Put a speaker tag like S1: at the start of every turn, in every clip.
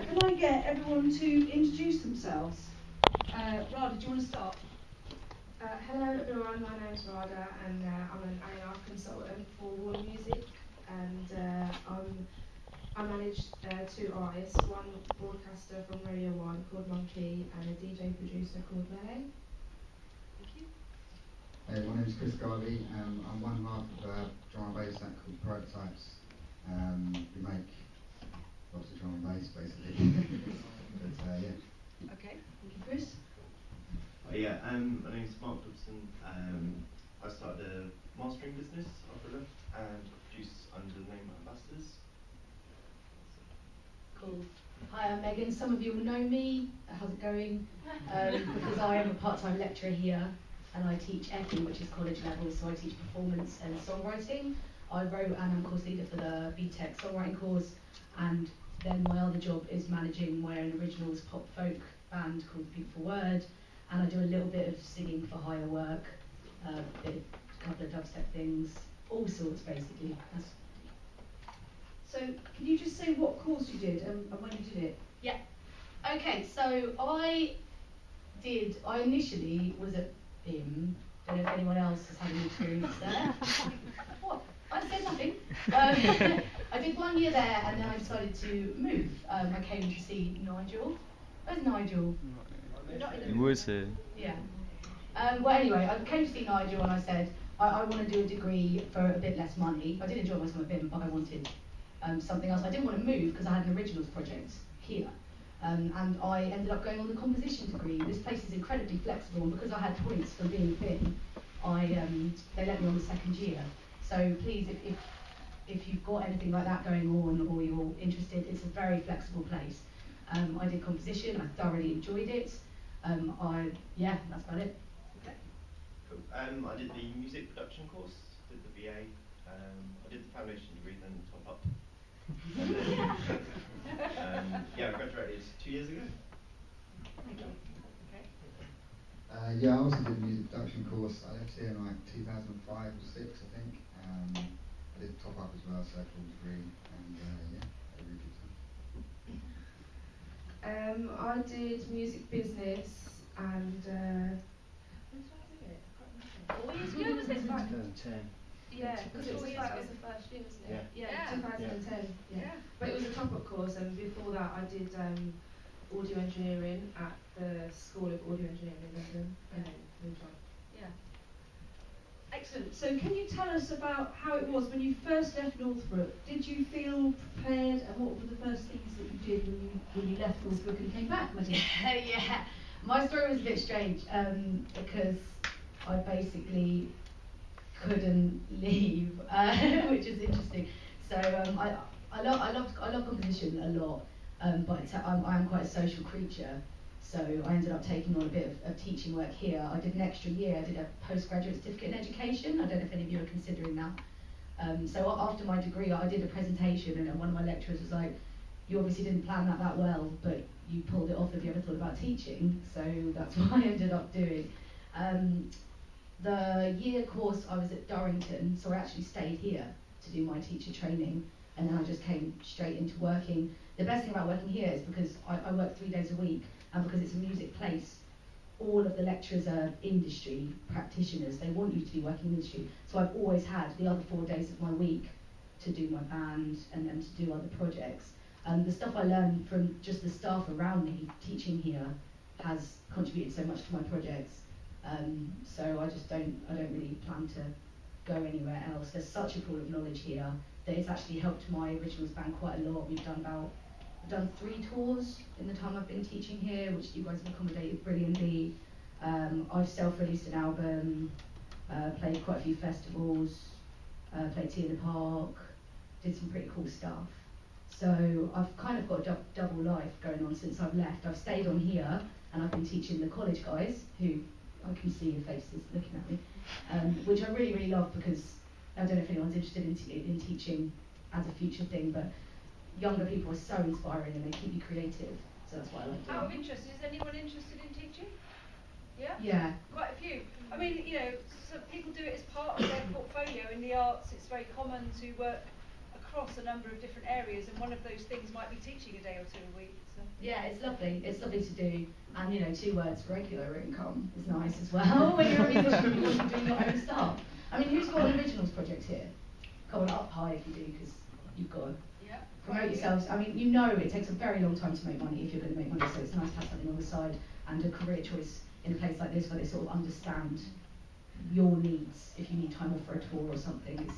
S1: can I get everyone to introduce themselves? Rada, do you want to start?
S2: Hello everyone, my name is Rada and I'm an A&R consultant for Warner Music, and I manage two artists, one broadcaster from Radio One called Monkey and a DJ producer called Melee.
S1: Thank you.
S3: Hey, my name is Chris Garvey. I'm one half of a drum and bass act called Prototypes. We make lots of drum and bass basically. But yeah.
S1: Okay, thank you, Chris.
S4: My name is Mark Dobson. I started a mastering business after that and produce under the name Ambassadors.
S5: Cool. Hi, I'm Megan. Some of you will know me. How's it going? Because I am a part-time lecturer here and I teach EPI, which is college level, so I teach performance and songwriting. I wrote and I'm course leader for the BTEC songwriting course, and then my other job is managing my own originals pop folk band called The Beautiful Word, and I do a little bit of singing for hire work, a couple of dubstep things, all sorts basically.
S1: So, can you just say what course you did and when you did it?
S5: Yeah. Okay, so I initially was at BIM. Don't know if anyone else has had any experience there. What? I said nothing. I did 1 year there and then I decided to move. I came to see Nigel. Where's Nigel?
S6: In Worcester.
S5: Yeah. Well, anyway, I came to see Nigel and I said, I want to do a degree for a bit less money. I did enjoy my time at BIM, but I wanted something else. I didn't want to move because I had an originals project here. And I ended up going on the composition degree. This place is incredibly flexible, and because I had points for being BIM, they let me on the second year. So please, if you've got anything like that going on or you're interested, it's a very flexible place. I did composition, I thoroughly enjoyed it. That's about it.
S4: Okay. Cool. I did the music production course, did the BA, I did the foundation degree, then top up. And then, I graduated 2 years ago.
S1: Thank you.
S3: I also did a music production course. I left here in like 2005 or 6, I think. I did top up as well, so full degree, and had a really good time.
S2: I did music business and when did I do it? I can't remember.
S5: 4 years ago was this?
S6: 2010.
S2: Yeah, because it was the first year, wasn't it? Yeah, 2010. Yeah. But it was a top-up course, and before that I did audio engineering at the School of Audio Engineering in London, and then moved on.
S1: Yeah. Excellent. So can you tell us about how it was when you first left Northbrook? Did you feel prepared, and what were the first things that you did when you left Northbrook and came back, Maddie?
S5: Yeah, my story was a bit strange because I basically couldn't leave, which is interesting. So I love composition a lot, but I'm quite a social creature. So I ended up taking on a bit of teaching work here. I did an extra year. I did a postgraduate certificate in education. I don't know if any of you are considering that. So after my degree, I did a presentation, and one of my lecturers was like, "You obviously didn't plan that well, but you pulled it off. Have you ever thought about teaching?" So that's what I ended up doing. The year course, I was at Durrington, so I actually stayed here to do my teacher training, and then I just came straight into working. The best thing about working here is because I work 3 days a week, and because it's a music place, all of the lecturers are industry practitioners. They want you to be working in industry. So I've always had the other 4 days of my week to do my band and then to do other projects. And the stuff I learned from just the staff around me teaching here has contributed so much to my projects. So I don't really plan to go anywhere else. There's such a pool of knowledge here that it's actually helped my originals band quite a lot. I've done 3 tours in the time I've been teaching here, which you guys have accommodated brilliantly. I've self-released an album, played quite a few festivals, played Tea in the Park, did some pretty cool stuff. So I've kind of got a double life going on since I've left. I've stayed on here and I've been teaching the college guys, who I can see your faces looking at me, which I really, really love, because I don't know if anyone's interested in teaching as a future thing, but younger people are so inspiring and they keep you creative, so that's what I like doing.
S1: Out of interest, is anyone interested in teaching? Yeah?
S5: Yeah.
S1: Quite a few. I mean, some people do it as part of their portfolio in the arts. It's very common to work
S7: across a number of different areas, and one of those things might be teaching a day or two a week. So.
S5: Yeah, it's lovely. It's lovely to do. And, you know, 2 words, regular income, is nice as well when you're a musician and you're doing your own stuff. I mean, who's got an originals project here? Come on, up high if you do, because you've got to promote yourselves. I mean, you know it takes a very long time to make money if you're going to make money, so it's nice to have something on the side and a career choice in a place like this where they sort of understand your needs. If you need time off for a tour or something,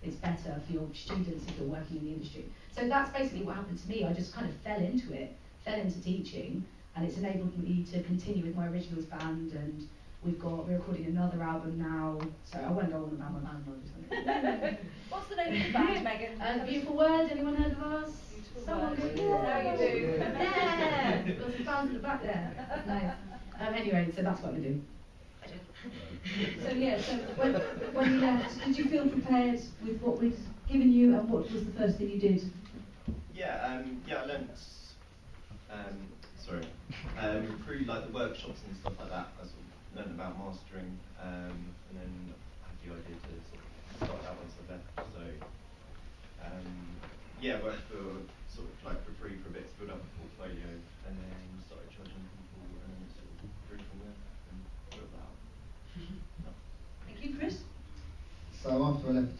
S5: it's better for your students if you're working in the industry. So that's basically what happened to me. I just kind of fell into it, fell into teaching, and it's enabled me to continue with my originals band, and we're recording another album now. So I won't go on about my band.
S7: What's the name of the band, Megan?
S5: Beautiful Word. Anyone heard of us?
S7: Beautiful
S5: Someone
S7: Word.
S5: go, yeah.
S7: Now you do.
S5: Yeah. Got some fans in the back there. Nice. Anyway, so that's what we do.
S1: So yeah, so when you left, did you feel prepared with what we'd given you, and what was the first thing you did?
S4: Yeah, I learnt, through like the workshops and stuff like that. I sort of learned about mastering, and then I had the idea to sort of start that once I left. So worked for sort of like for free for a bit to build up a portfolio, and then started charging people, and then sort of grew from there and built that up.
S1: Thank you, Chris.
S3: So after I left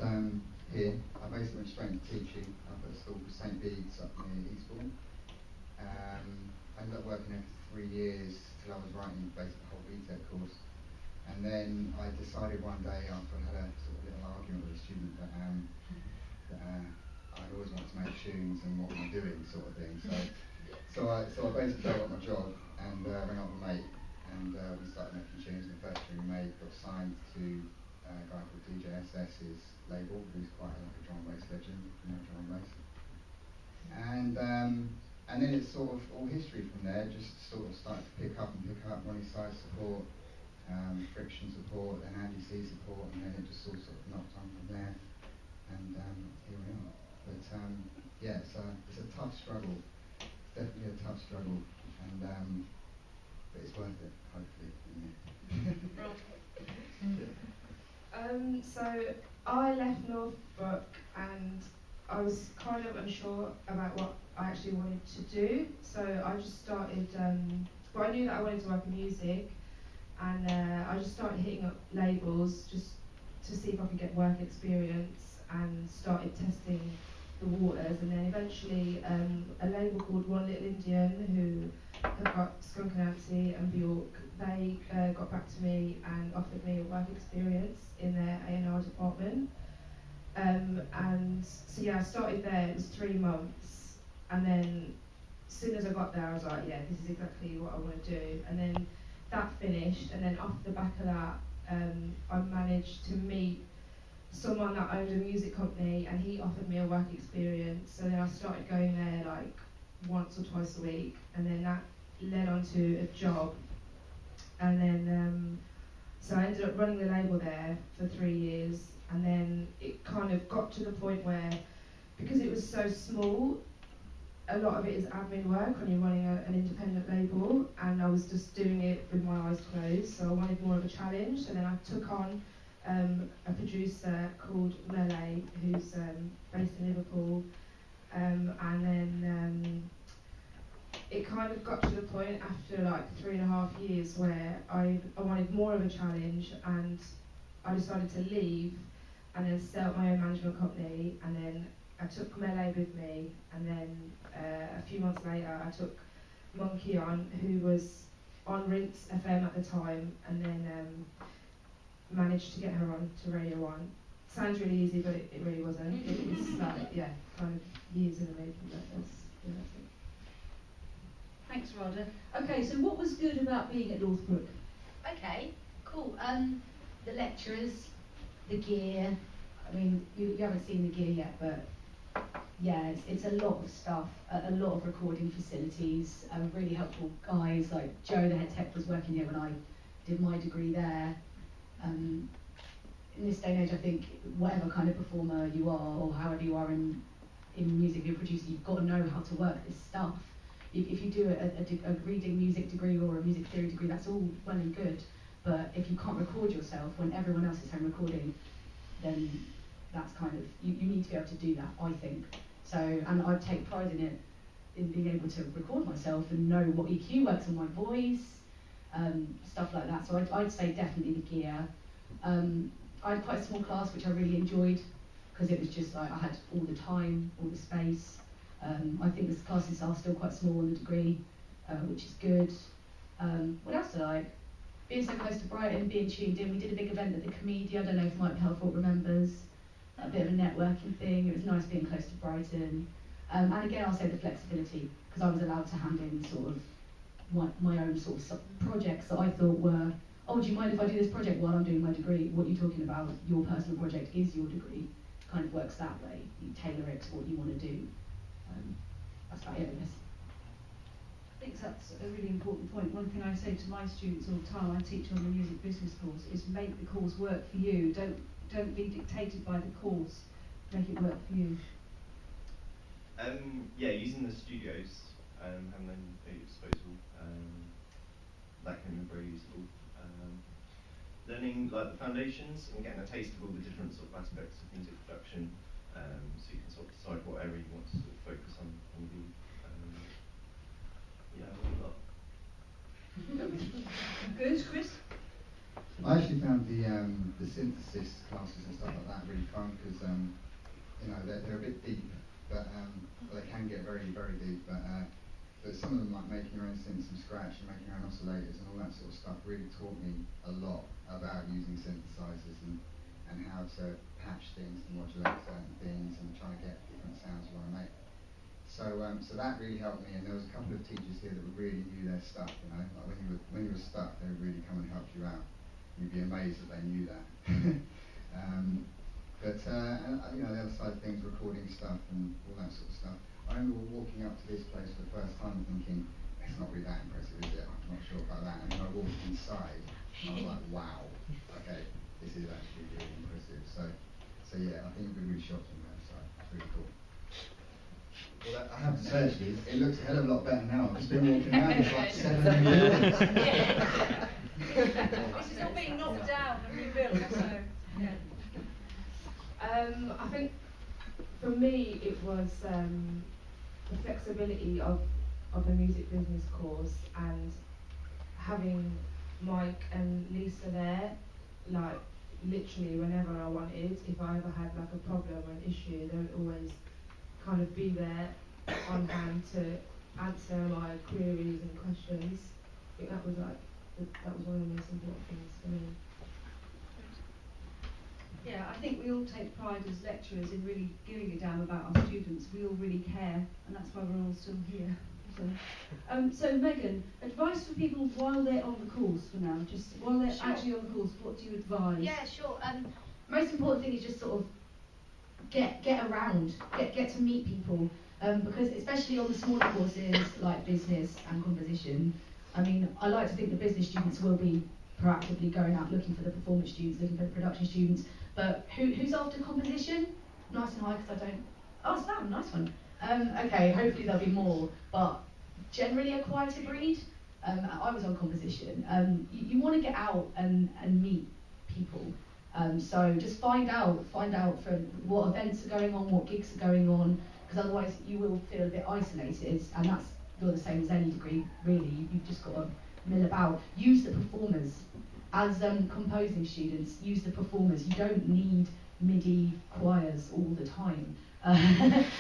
S3: here, I basically went straight into teaching up at a school called St Bede's up near Eastbourne. I ended up working there for 3 years till I was writing basically the whole BTEC course. And then I decided one day after I had a sort of little argument with a student that I'd always want to make tunes and what am I doing sort of thing. So I basically gave up my job and rang up my mate, and we started making tunes. And the first tune we made got signed to a guy called DJ SS's label, who's quite like a drum and bass legend, drum and bass. And then it's sort of all history from there, just sort of started to pick up. Ronnie Size support, Friction support, and Andy C support, and then it just all sort of knocked on from there. And here we are. But it's a tough struggle. It's definitely a tough struggle, and but it's worth it, hopefully.
S2: So I left Northbrook and I was kind of unsure about what I actually wanted to do. So I just started, I knew that I wanted to work in music, and I just started hitting up labels just to see if I could get work experience, and started testing the waters. And then eventually a label called One Little Indian, who have got Skunk Anansi and Bjork, they got back to me and offered me a work experience in their A&R department. And so yeah, I started there. It was 3 months, and then as soon as I got there I was like, yeah, this is exactly what I want to do. And then that finished, and then off the back of that I managed to meet someone that owned a music company, and he offered me a work experience. So then I started going there like once or twice a week, and then that led on to a job. And then so I ended up running the label there for 3 years, and then it kind of got to the point where, because it was so small, a lot of it is admin work when you're running an independent label, and I was just doing it with my eyes closed, so I wanted more of a challenge. So then I took on a producer called Melee, who's based in Liverpool, and then it kind of got to the point after like 3.5 years where I wanted more of a challenge, and I decided to leave and then set up my own management company. And then I took Melee with me, and then a few months later I took Monkey on, who was on Rinse FM at the time, and then managed to get her on to Radio One. Sounds really easy, but it really wasn't. It was like, kind of years in the making. That's it.
S1: Thanks, Rada. Okay, so what was good about being at Northbrook?
S5: Okay, cool. The lecturers, the gear. I mean, you haven't seen the gear yet, but yeah, it's a lot of stuff, a lot of recording facilities, really helpful guys like Joe, the head tech, was working here when I did my degree there. In this day and age, I think whatever kind of performer you are, or however you are in music, you're a producer, you've got to know how to work this stuff. If you do a reading music degree or a music theory degree, that's all well and good. But if you can't record yourself when everyone else is home recording, then that's kind of, you need to be able to do that, I think. So, and I take pride in it, in being able to record myself and know what EQ works on my voice, stuff like that. So I'd say definitely the gear. I had quite a small class, which I really enjoyed, because it was just like I had all the time, all the space. I think the classes are still quite small on the degree, which is good. What else did I like? Being so close to Brighton, being tuned in. We did a big event at the Comedia. I don't know if Mike Helfort remembers. A bit of a networking thing. It was nice being close to Brighton. And again, I'll say the flexibility, because I was allowed to hand in sort of my own sort of projects that I thought were, oh, do you mind if I do this project while I'm doing my degree? What you're talking about, your personal project is your degree. Kind of works that way. You tailor it to what you want to do. That's about it, I guess.
S1: I think that's a really important point. One thing I say to my students all the time, I teach on the music business course, is make the course work for you. Don't be dictated by the course. Make it work for you.
S4: Yeah, using the studios, having them at your disposal, that can be very useful. Learning like the foundations and getting a taste of all the different sort of aspects of music production, so you can sort of decide what area you want to sort of focus on and do. Yeah, I like that.
S1: Good, Chris?
S3: I actually found the synthesis classes and stuff like that really fun, because you know, they're a bit deep, but well, they can get very, very deep. But some of them, like making your own synths from scratch and making your own oscillators and all that sort of stuff, really taught me a lot about using synthesizers and how to patch things and modulate certain things and trying to get different sounds you want to make. So that really helped me, and there was a couple of teachers here that really knew their stuff. You know, like when you were stuck, they would really come and help you out. You'd be amazed that they knew that. But you know, the other side of things, recording stuff and all that sort of stuff. I remember walking up to this place for the first time and thinking, it's not really that impressive, is it? I'm not sure about that. And then I walked inside, and I was like, wow, okay, this is actually really impressive. So yeah, I think you'll be really shocked on that side. It's really cool. Well, I have to say, actually, it looks a hell of a lot better now. I've just been walking around, it's like 7 years.
S7: This is all being knocked down and rebuilt, so yeah.
S2: I think for me it was the flexibility of the music business course, and having Mike and Lisa there, like literally whenever I wanted. If I ever had like a problem or an issue, they would always kind of be there on hand to answer my queries and questions. I think that was one of the most important things for me.
S1: Yeah, I think we all take pride as lecturers in really giving a damn about our students. We all really care, and that's why we're all still here. So Megan, advice for people while they're on the course for now, just while they're actually on the course, what do you advise?
S5: Yeah, sure. Most important thing is just sort of get around, get to meet people, because especially on the smaller courses like business and composition, I mean, I like to think the business students will be proactively going out looking for the performance students, looking for the production students, but who's after composition? Nice and high, because I don't. Oh, Sam, nice one. Okay, hopefully there'll be more, but generally a quieter breed. I was on composition. You want to get out and meet people. So just find out from what events are going on, what gigs are going on, because otherwise you will feel a bit isolated, and you're the same as any degree, really. You've just got to mill about. Use the performers. As composing students, use the performers. You don't need MIDI choirs all the time.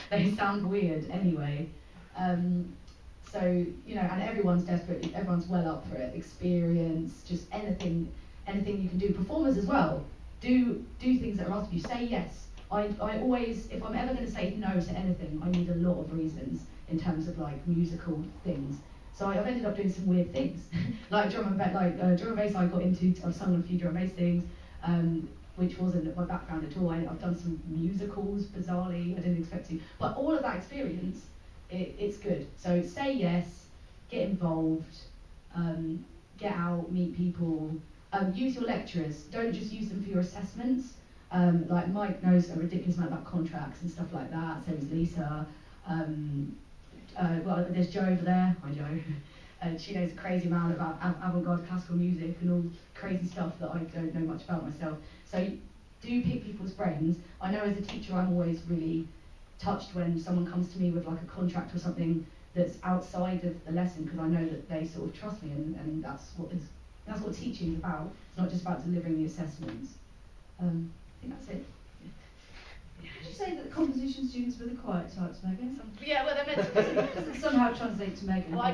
S5: They sound weird anyway. So, you know, and everyone's desperate, everyone's well up for it. Experience, just anything you can do. Performers as well. Do things that are asked of you. Say yes. I always, if I'm ever going to say no to anything, I need a lot of reasons in terms of like musical things. So I've ended up doing some weird things, like drum and bass. I got into. I've sung on a few drum and bass things, which wasn't my background at all. I've done some musicals, bizarrely. I didn't expect to, but all of that experience, it's good. So say yes, get involved, get out, meet people. Use your lecturers. Don't just use them for your assessments. Like Mike knows a ridiculous amount about contracts and stuff like that. So does Lisa. Well, there's Jo over there. Hi, Jo. She knows a crazy amount about avant-garde classical music and all crazy stuff that I don't know much about myself. So do pick people's brains. I know as a teacher I'm always really touched when someone comes to me with like a contract or something that's outside of the lesson, because I know that they sort of trust me, and that's what teaching is about. It's not just about delivering the assessments. I think that's it.
S1: Did you say that the composition students were the quiet types, Megan?
S7: Yeah, well, they're meant to.
S1: Doesn't somehow translate to Megan.
S7: Well,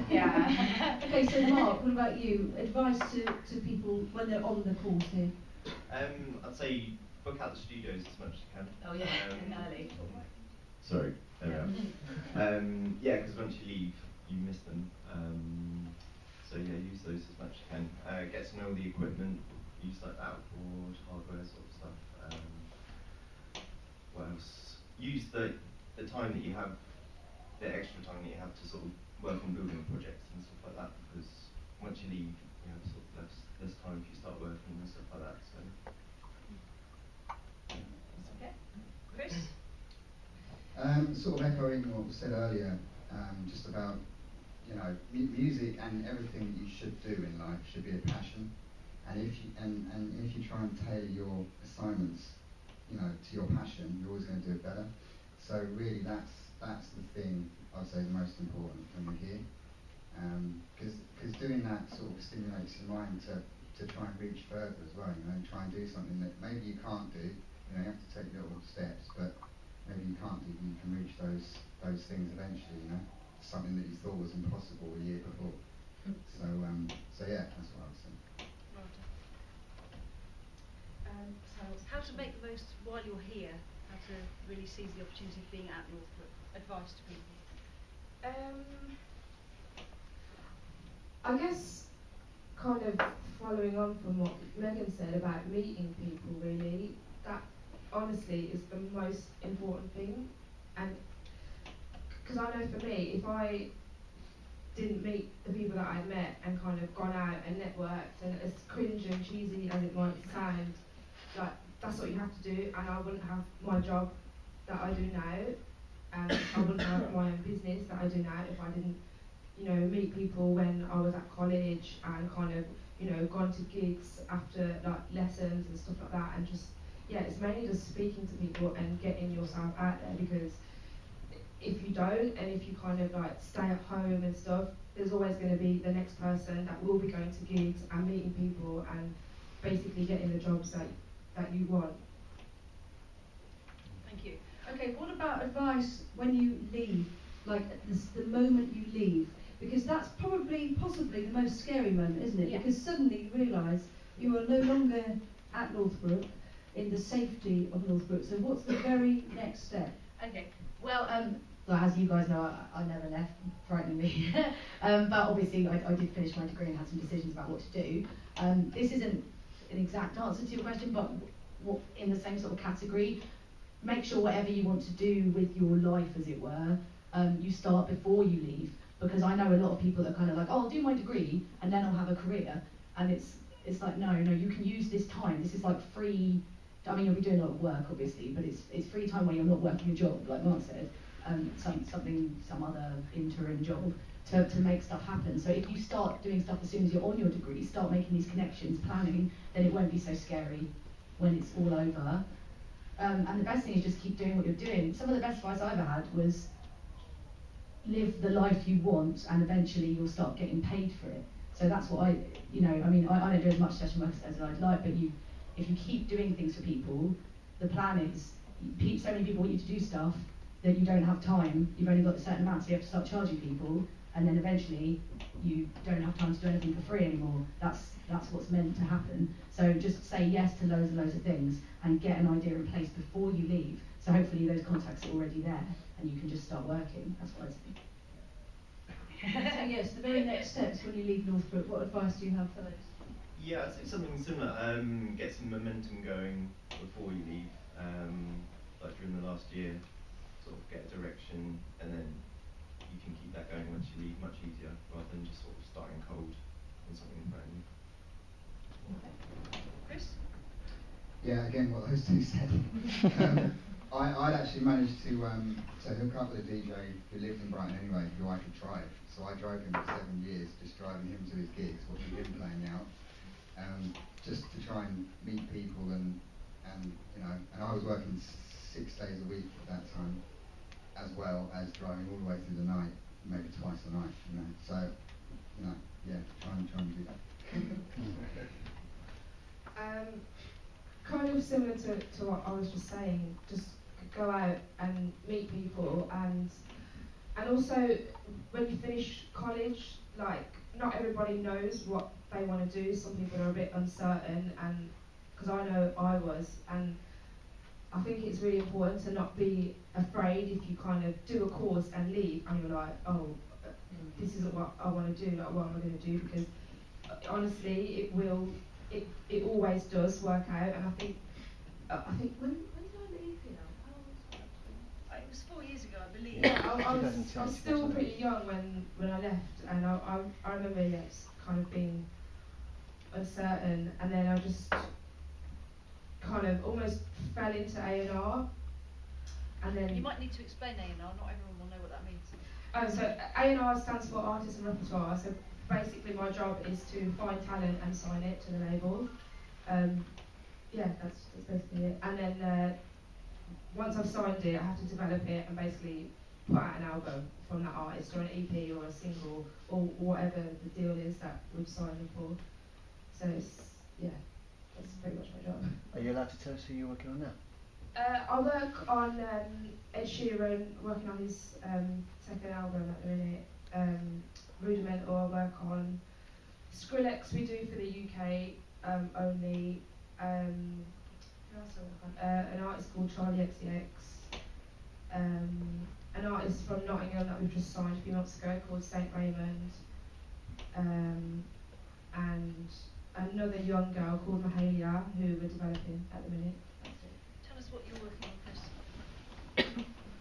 S7: yeah.
S1: Okay, so Mark, what about you? Advice to people when they're on the course here?
S4: I'd say book out the studios as much as you can.
S7: Oh yeah, early.
S4: Sorry, there we are. Yeah, because once you leave, you miss them. So yeah, use those as much as you can. Get to know the equipment, use like outboard, hardware sort of stuff. What else? Use the time that you have, the extra time that you have to sort of work on building projects and stuff like that, because once you leave, you have sort of less time if you start working and stuff like that. So.
S7: Okay. Chris?
S3: Sort of echoing what was said earlier, just about, you know, music and everything that you should do in life should be a passion, and if you try and tailor your assignments, you know, to your passion, you're always going to do it better. So really, that's the thing I'd say is most important when we're here, because doing that sort of stimulates your mind to try and reach further as well. You know, and try and do something that maybe you can't do. You know, you have to take little steps, but maybe you can't do. You can reach those things eventually. You know, something that you thought was impossible a year before. So yeah, that's what I would say.
S7: How to make the most while you're here, how to really seize the opportunity of being at Northbrook, advice to people?
S2: I guess kind of following on from what Megan said about meeting people, really, that honestly is the most important thing. And because I know for me, if I didn't meet the people that I'd met and kind of gone out and networked, and as cringe and cheesy as it might sound, like that's what you have to do, and I wouldn't have my job that I do now, and I wouldn't have my own business that I do now if I didn't, you know, meet people when I was at college and kind of, you know, gone to gigs after like lessons and stuff like that, and just, yeah, it's mainly just speaking to people and getting yourself out there, because if you don't, and if you kind of like stay at home and stuff, there's always going to be the next person that will be going to gigs and meeting people and basically getting the jobs that you want.
S7: Thank you.
S1: Okay, what about advice when you leave, like the moment you leave? Because that's possibly the most scary moment, isn't it?
S5: Yeah.
S1: Because suddenly you realise you are no longer at Northbrook, in the safety of Northbrook. So what's the very next step?
S5: Okay. Well, as you guys know, I never left, frighteningly. But obviously, I did finish my degree and had some decisions about what to do. This isn't an exact answer to your question, but in the same sort of category. Make sure whatever you want to do with your life, as it were, you start before you leave. Because I know a lot of people that are kind of like, oh, I'll do my degree and then I'll have a career. And it's like, no, you can use this time. This is like free. I mean, you'll be doing a lot of work, obviously, but it's free time where you're not working a job, like Mark said, some other interim job to make stuff happen. So if you start doing stuff as soon as you're on your degree, start making these connections, planning, then it won't be so scary when it's all over. And the best thing is just keep doing what you're doing. Some of the best advice I ever had was live the life you want, and eventually you'll start getting paid for it. So that's what I don't do as much session work as I'd like, but if you keep doing things for people, the plan is, so many people want you to do stuff that you don't have time, you've only got a certain amount, so you have to start charging people, and then eventually you don't have time to do anything for free anymore. That's what's meant to happen. So just say yes to loads and loads of things, and get an idea in place before you leave. So hopefully those contacts are already there, and you can just start working. That's what I'd say.
S1: So yes, the very next steps when you leave Northbrook, what advice do you have for those?
S4: Yeah, I'd say something similar. Get some momentum going before you leave. Like during the last year, sort of get a direction, and then you can keep that going once you leave much easier, rather than just sort of starting cold on something brand new.
S7: Okay. Chris?
S3: Yeah, again, what those two said. I'd actually managed to hook up with a DJ who lived in Brighton anyway, who I could drive. So I drove him for 7 years, just driving him to his gigs, watching him playing out, just to try and meet people and and you know, and I was working 6 days a week at that time, as well as driving all the way through the night, maybe twice a night, you know. So, you know, yeah, try and do that.
S2: Kind of similar to what I was just saying, just go out and meet people, and also when you finish college, like, not everybody knows what they want to do. Some people are a bit uncertain, and because I know I was, and I think it's really important to not be afraid if you kind of do a course and leave and you're like, oh, this isn't what I want to do, like, what am I going to do? Because honestly, it always does work out, and I think when did I leave here? How old was I?
S7: It was 4 years ago, I believe.
S2: Yeah, I was still pretty young when I left, and I remember, yes, kind of being uncertain, and then I just kind of almost fell into A&R, and then...
S7: You might need to explain A&R, not everyone will know what that means.
S2: So A&R stands for Artist and Repertoire, so basically my job is to find talent and sign it to the label. Yeah, that's basically it. And then once I've signed it, I have to develop it and basically put out an album from that artist, or an EP, or a single, or whatever the deal is that we've signed them for. So it's, yeah, that's pretty much my job.
S8: Are you allowed to tell us who you're working on now?
S2: I work on Ed Sheeran, working on his second album at the minute. Rudimental, I work on. Skrillex we do for the UK only. Who else I work on? An artist called Charlie XCX. An artist from Nottingham that we've just signed a few months ago called St Raymond. And another young girl called Mahalia, who we're developing at the minute.
S7: Tell us what you're working on, Chris.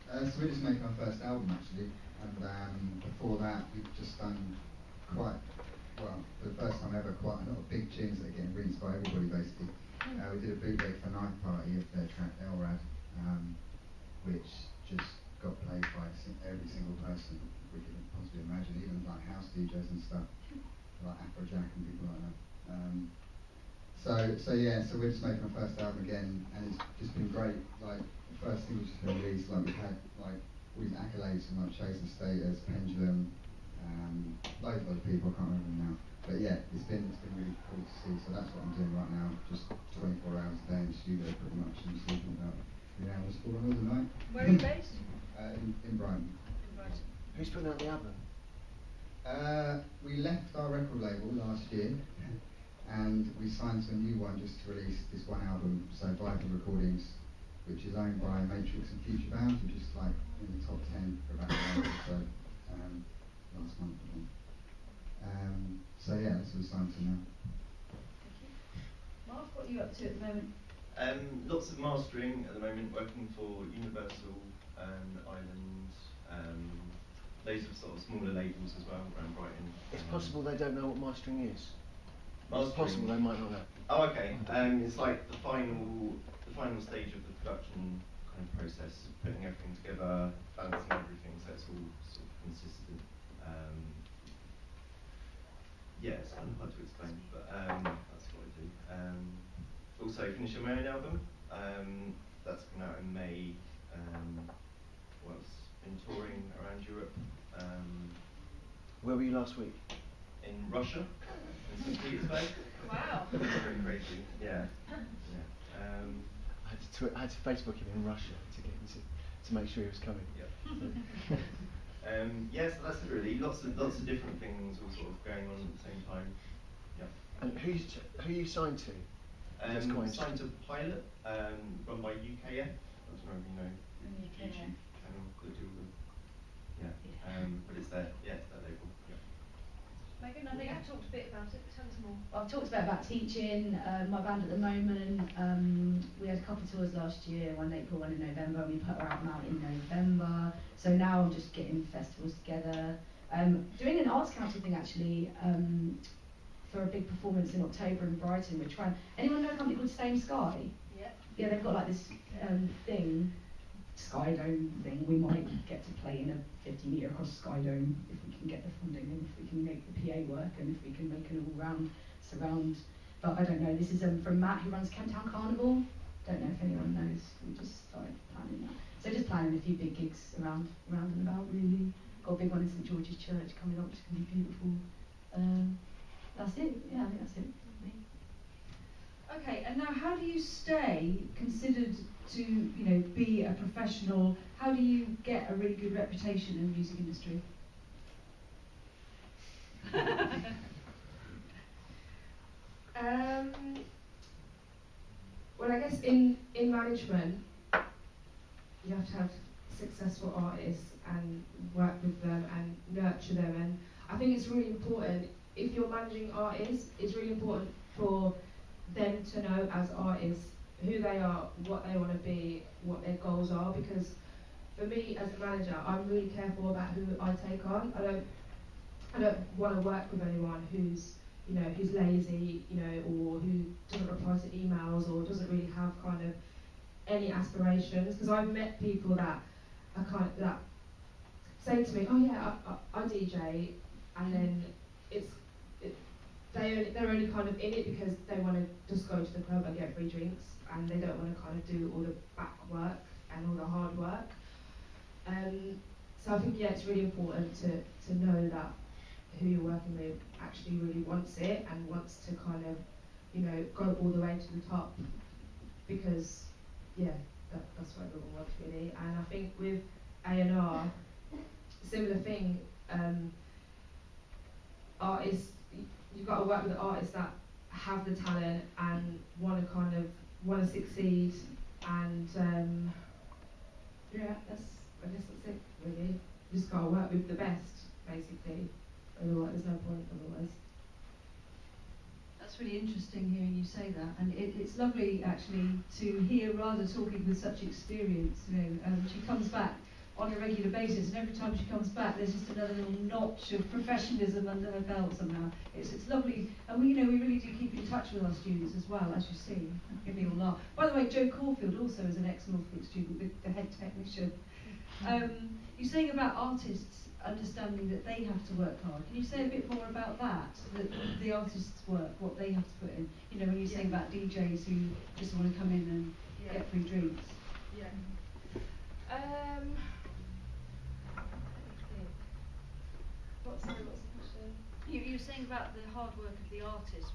S3: So we're just making our first album actually, and before that we've just done quite, well, for the first time ever, quite a lot of big tunes that are getting rinsed by everybody basically. We did a bootleg for Night Party of their track Elrad, which just got played by every single person we could possibly imagine, even like house DJs and stuff, like Afrojack and people like that. So we're just making our first album again, and it's just been great. Like, the first thing which has been released, like, we've had like all these accolades from like Chasing Status, Pendulum, loads of other people, I can't remember them now. But yeah, it's been really cool to see. So that's what I'm doing right now, just 24 hours a day in the studio pretty much, and sleeping about 3 hours, 4 hours a night.
S7: Where are you based?
S3: In Brighton.
S7: In Brighton.
S8: Who's putting out the album?
S3: We left our record label last year, and we signed to a new one just to release this one album, so Vital Recordings, which is owned by Matrix and Future Bound, which is like in the top 10 for about a month or so, last month I think. So yeah, that's what we signed to now.
S1: Thank you. Mark, what are you up to at the moment?
S4: Lots of mastering at the moment, working for Universal and Island, loads of sort of smaller labels as well around Brighton.
S8: It's possible they don't know what mastering is.
S4: Mastering.
S8: It's possible they might not know.
S4: Oh, okay. It's like the final stage of the production kind of process, putting everything together, balancing everything so it's all sort of consistent. Yeah, it's kind of hard to explain, but that's what I do. Also finishing my own album. That's coming out in May. Well, it's been touring around Europe.
S8: Where were you last week?
S4: In Russia, in St. Petersburg.
S7: Wow.
S4: Pretty crazy. Yeah.
S8: I had to Facebook him in Russia to get him to make sure he was coming.
S4: Yep. Yeah, so that's it really. Lots of different things all sort of going on at the same time. Yeah.
S8: And who you signed to?
S4: Signed to Pilot, run by UKF. I don't know if you know YouTube channel that do them. Yeah. But it's their label. Yeah.
S7: Megan, I know you've talked a bit about it, but tell us more.
S5: I've talked a bit about teaching, my band at the moment. We had a couple of tours last year, one in April, one in November, and we put our album out in November. So now I'm just getting festivals together. Doing an arts council thing actually, for a big performance in October in Brighton. We're trying. Anyone know a company called Same Sky?
S7: Yeah.
S5: Yeah, they've got like this thing, Sky Dome thing. We might get to play in a 50-metre across Sky Dome if we can get the funding, and if we can make the PA work, and if we can make an all-round surround. But I don't know. This is from Matt, who runs Camptown Carnival don't know if anyone knows. We just started planning that. So just planning a few big gigs around and about, really. Got a big one in St George's Church coming up, which is going to be beautiful. That's it. Yeah, I think that's it.
S1: Okay, and now how do you stay considered to, you know, be a professional? How do you get a really good reputation in the music industry?
S2: Well, I guess in management, you have to have successful artists and work with them and nurture them. And I think it's really important, if you're managing artists, it's really important for them to know as artists who they are, what they want to be, what their goals are. Because for me as a manager, I'm really careful about who I take on. I don't want to work with anyone who's lazy, or who doesn't reply to emails or doesn't really have kind of any aspirations. Because I've met people that are that say to me, "Oh yeah, I DJ," and then they're only kind of in it because they want to just go to the club and get free drinks, and they don't want to kind of do all the back work and all the hard work. So I think it's really important to know that who you're working with actually really wants it and wants to kind of, go all the way to the top, because that's what everyone wants really. And I think with A&R, similar thing, artists, you've got to work with artists that have the talent and want to succeed, and I guess that's it really. You just got to work with the best, basically. Otherwise, there's no point otherwise.
S1: That's really interesting hearing you say that, and it's lovely actually to hear Radha talking with such experience. She comes back on a regular basis, and every time she comes back, there's just another little notch of professionalism under her belt somehow. It's lovely, and we really do keep in touch with our students as well, as you see. Give me all laugh. By the way, Joe Caulfield also is an ex-Northbrook student, the head technician. You're saying about artists understanding that they have to work hard. Can you say a bit more about that? The artists' work, what they have to put in. When you're saying about DJs who just want to come in and get free drinks.
S2: Yeah. What's the question?
S7: You were saying about the hard work of the artists.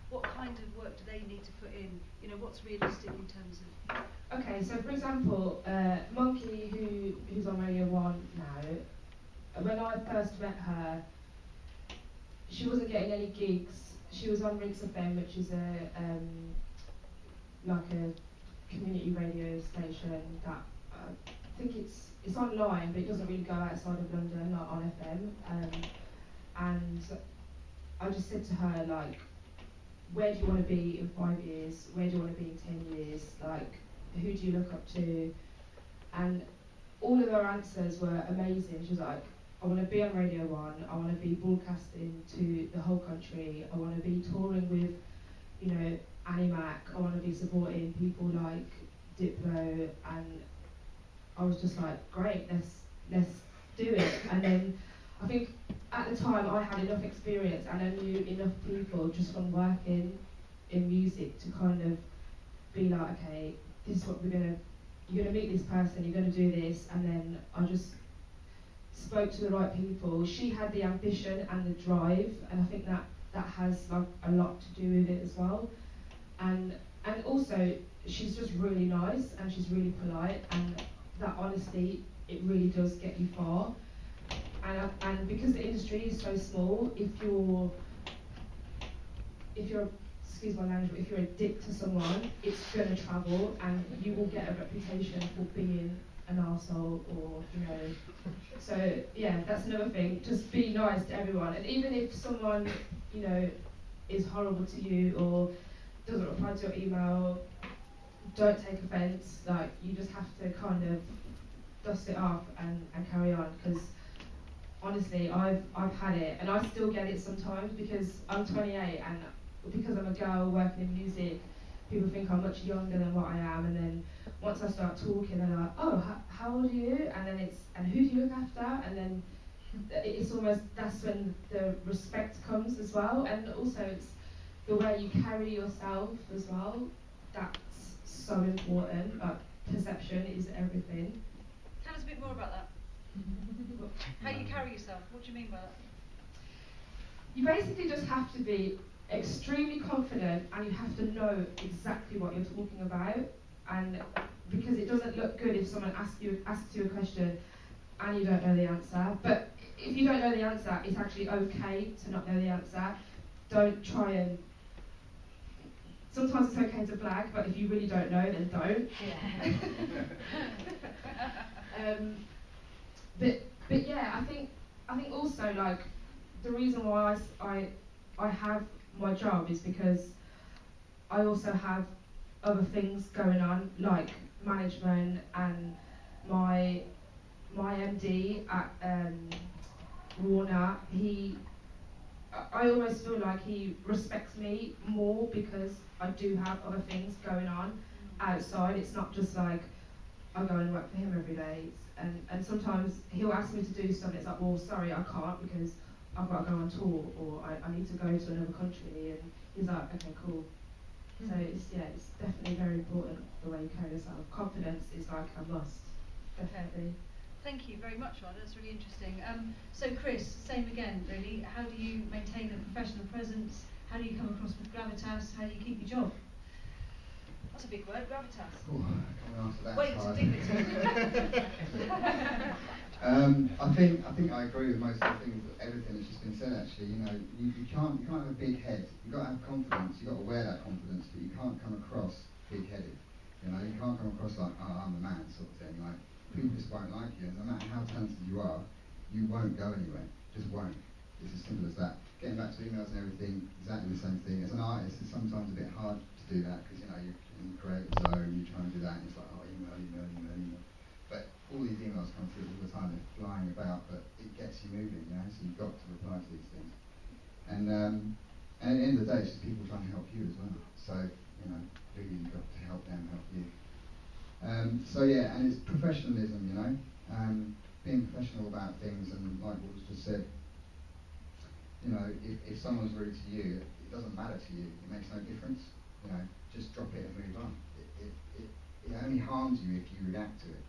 S7: What kind of work do they need to put in? What's realistic in terms of?
S2: Okay, so for example, Monkey, who's on Radio 1 now, when I first met her, she wasn't getting any gigs. She was on Rinks FM, which is like a community radio station that I think it's online, but it doesn't really go outside of London, not on FM. And I just said to her, like, where do you want to be in 5 years? Where do you want to be in 10 years? Like, who do you look up to? And all of her answers were amazing. She was like, I want to be on Radio 1, I want to be broadcasting to the whole country, I want to be touring with, Animac, I want to be supporting people like Diplo, and I was just like, great, let's do it. And then I think at the time I had enough experience and I knew enough people just from working in music to kind of be like, okay, this is what you're gonna meet this person, you're gonna do this, and then I just spoke to the right people. She had the ambition and the drive, and I think that has like a lot to do with it as well. And also she's just really nice and she's really polite, and that honesty, it really does get you far. And because the industry is so small, if you're excuse my language, but if you're a dick to someone, it's going to travel and you will get a reputation for being an arsehole, or so yeah, that's another thing. Just be nice to everyone, and even if someone is horrible to you or doesn't reply to your email, don't take offence. Like, you just have to kind of dust it off and carry on, because honestly I've had it, and I still get it sometimes because I'm 28, and because I'm a girl working in music, people think I'm much younger than what I am, and then once I start talking, they're like, oh, how old are you? And then and who do you look after? And then it's almost, that's when the respect comes as well, and also it's the way you carry yourself as well. That's so important. Like, perception is everything.
S7: Tell us a bit more about that. How you carry yourself. What do you mean by that?
S2: You basically just have to be extremely confident, and you have to know exactly what you're talking about. And because it doesn't look good if someone asks you a question and you don't know the answer. But if you don't know the answer, it's actually okay to not know the answer. Don't try and. Sometimes it's okay to blag, but if you really don't know, then don't.
S7: Yeah.
S2: But yeah, I think also, like, the reason why I have my job is because I also have other things going on, like management, and my MD at Warner, I almost feel like he respects me more because I do have other things going on outside. It's not just like I go and work for him every day. And sometimes he'll ask me to do stuff, and it's like, well, sorry, I can't because I've got to go on tour, or I need to go to another country. And he's like, okay, cool. So it's definitely very important the way you carry yourself. Confidence is like a must, definitely.
S7: Thank you very much, Rhonda. That's really interesting. So Chris, same again, really. How do you maintain a professional presence? How do you come across with gravitas? How do you keep your job? That's a big word, gravitas.
S3: Ooh, coming after that.
S7: Wait to dignity.
S3: I think I agree with most of the things, everything that's just been said. Actually, you know, you can't have a big head. You've got to have confidence. You've got to wear that confidence, but you can't come across big-headed. You know, you can't come across like, oh, I'm the man, sort of thing. Like, people just won't like you, and no matter how talented you are, you won't go anywhere. Just won't. It's as simple as that. Getting back to emails and everything, exactly the same thing. As an artist, it's sometimes a bit hard to do that because, you know, you're in the creative zone, you're trying to do that, and it's like, oh, email. But all these emails come through all the time, they're flying about, but it gets you moving, you know, so you've got to reply to these things. And at the end of the day, it's just people trying to help you as well. So, you know, really you've got to help them help you. So yeah, and it's professionalism, you know, being professional about things, and like what was just said, you know, if someone's rude to you, it doesn't matter to you, it makes no difference, you know, just drop it and move on. It only harms you if you react to it.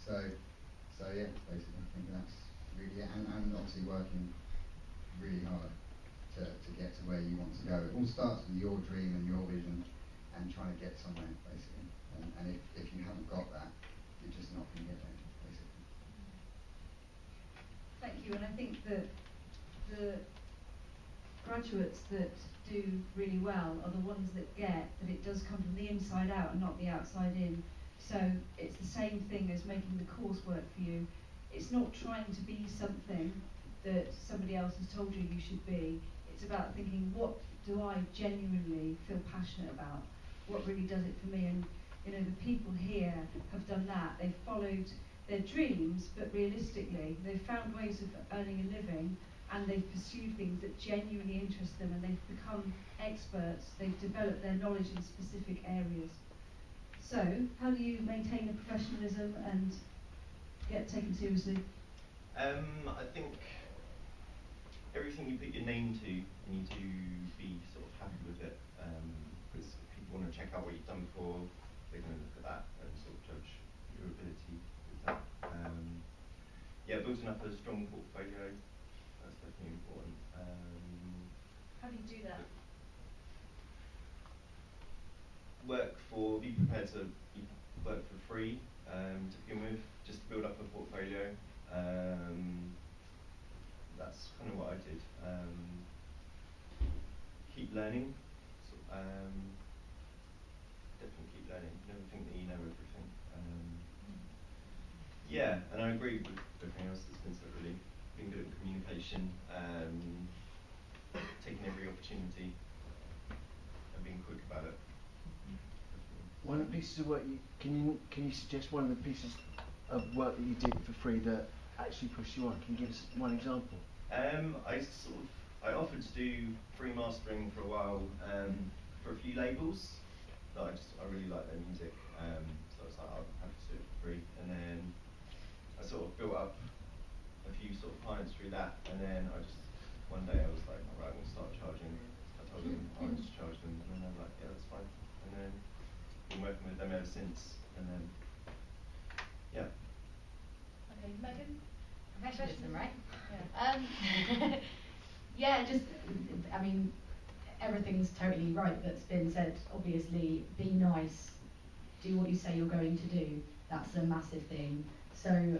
S3: So yeah, basically I think that's really it, and obviously working really hard to get to where you want to go. It all starts with your dream and your vision and trying to get somewhere, basically. And if you haven't got that, you're just not going to get there, basically.
S1: Thank you, and I think that the graduates that do really well are the ones that get that it does come from the inside out and not the outside in. So it's the same thing as making the course work for you. It's not trying to be something that somebody else has told you you should be. It's about thinking, what do I genuinely feel passionate about? What really does it for me? And you know, the people here have done that. They've followed their dreams, but realistically, they've found ways of earning a living, and they've pursued things that genuinely interest them, and they've become experts. They've developed their knowledge in specific areas. So, how do you maintain a professionalism and get taken seriously?
S4: I think everything you put your name to, you need to be sort of happy with it. Because if people want to check out what you've done before, they're going to look at that and sort of judge your ability with that. Yeah, building up a strong portfolio, that's definitely important.
S7: How do you do that?
S4: Be prepared to work for free to begin with, just to build up a portfolio. That's kind of what I did. Keep learning. Definitely keep learning. Never think that you know everything. Yeah, and I agree with everything else that's been said, really. Being good at communication, taking every opportunity, and being quick about it.
S8: One of the pieces of work can you suggest one of the pieces of work that you did for free that actually pushed you on? Can you give us one example?
S4: I offered to do free mastering for a while for a few labels. I really like their music, so I was like, I'll have to do it for free. And then I sort of built up a few sort of clients through that, and then one day I was like, alright, I'm going to start charging. I told them I would just charge them, and then they were like, yeah, that's fine. And then been working with ever since. And then, yeah.
S7: Okay, Megan?
S5: Professionalism, right?
S7: Yeah.
S5: Yeah, just, I mean, everything's totally right that's been said. Obviously, be nice, do what you say you're going to do. That's a massive thing. So,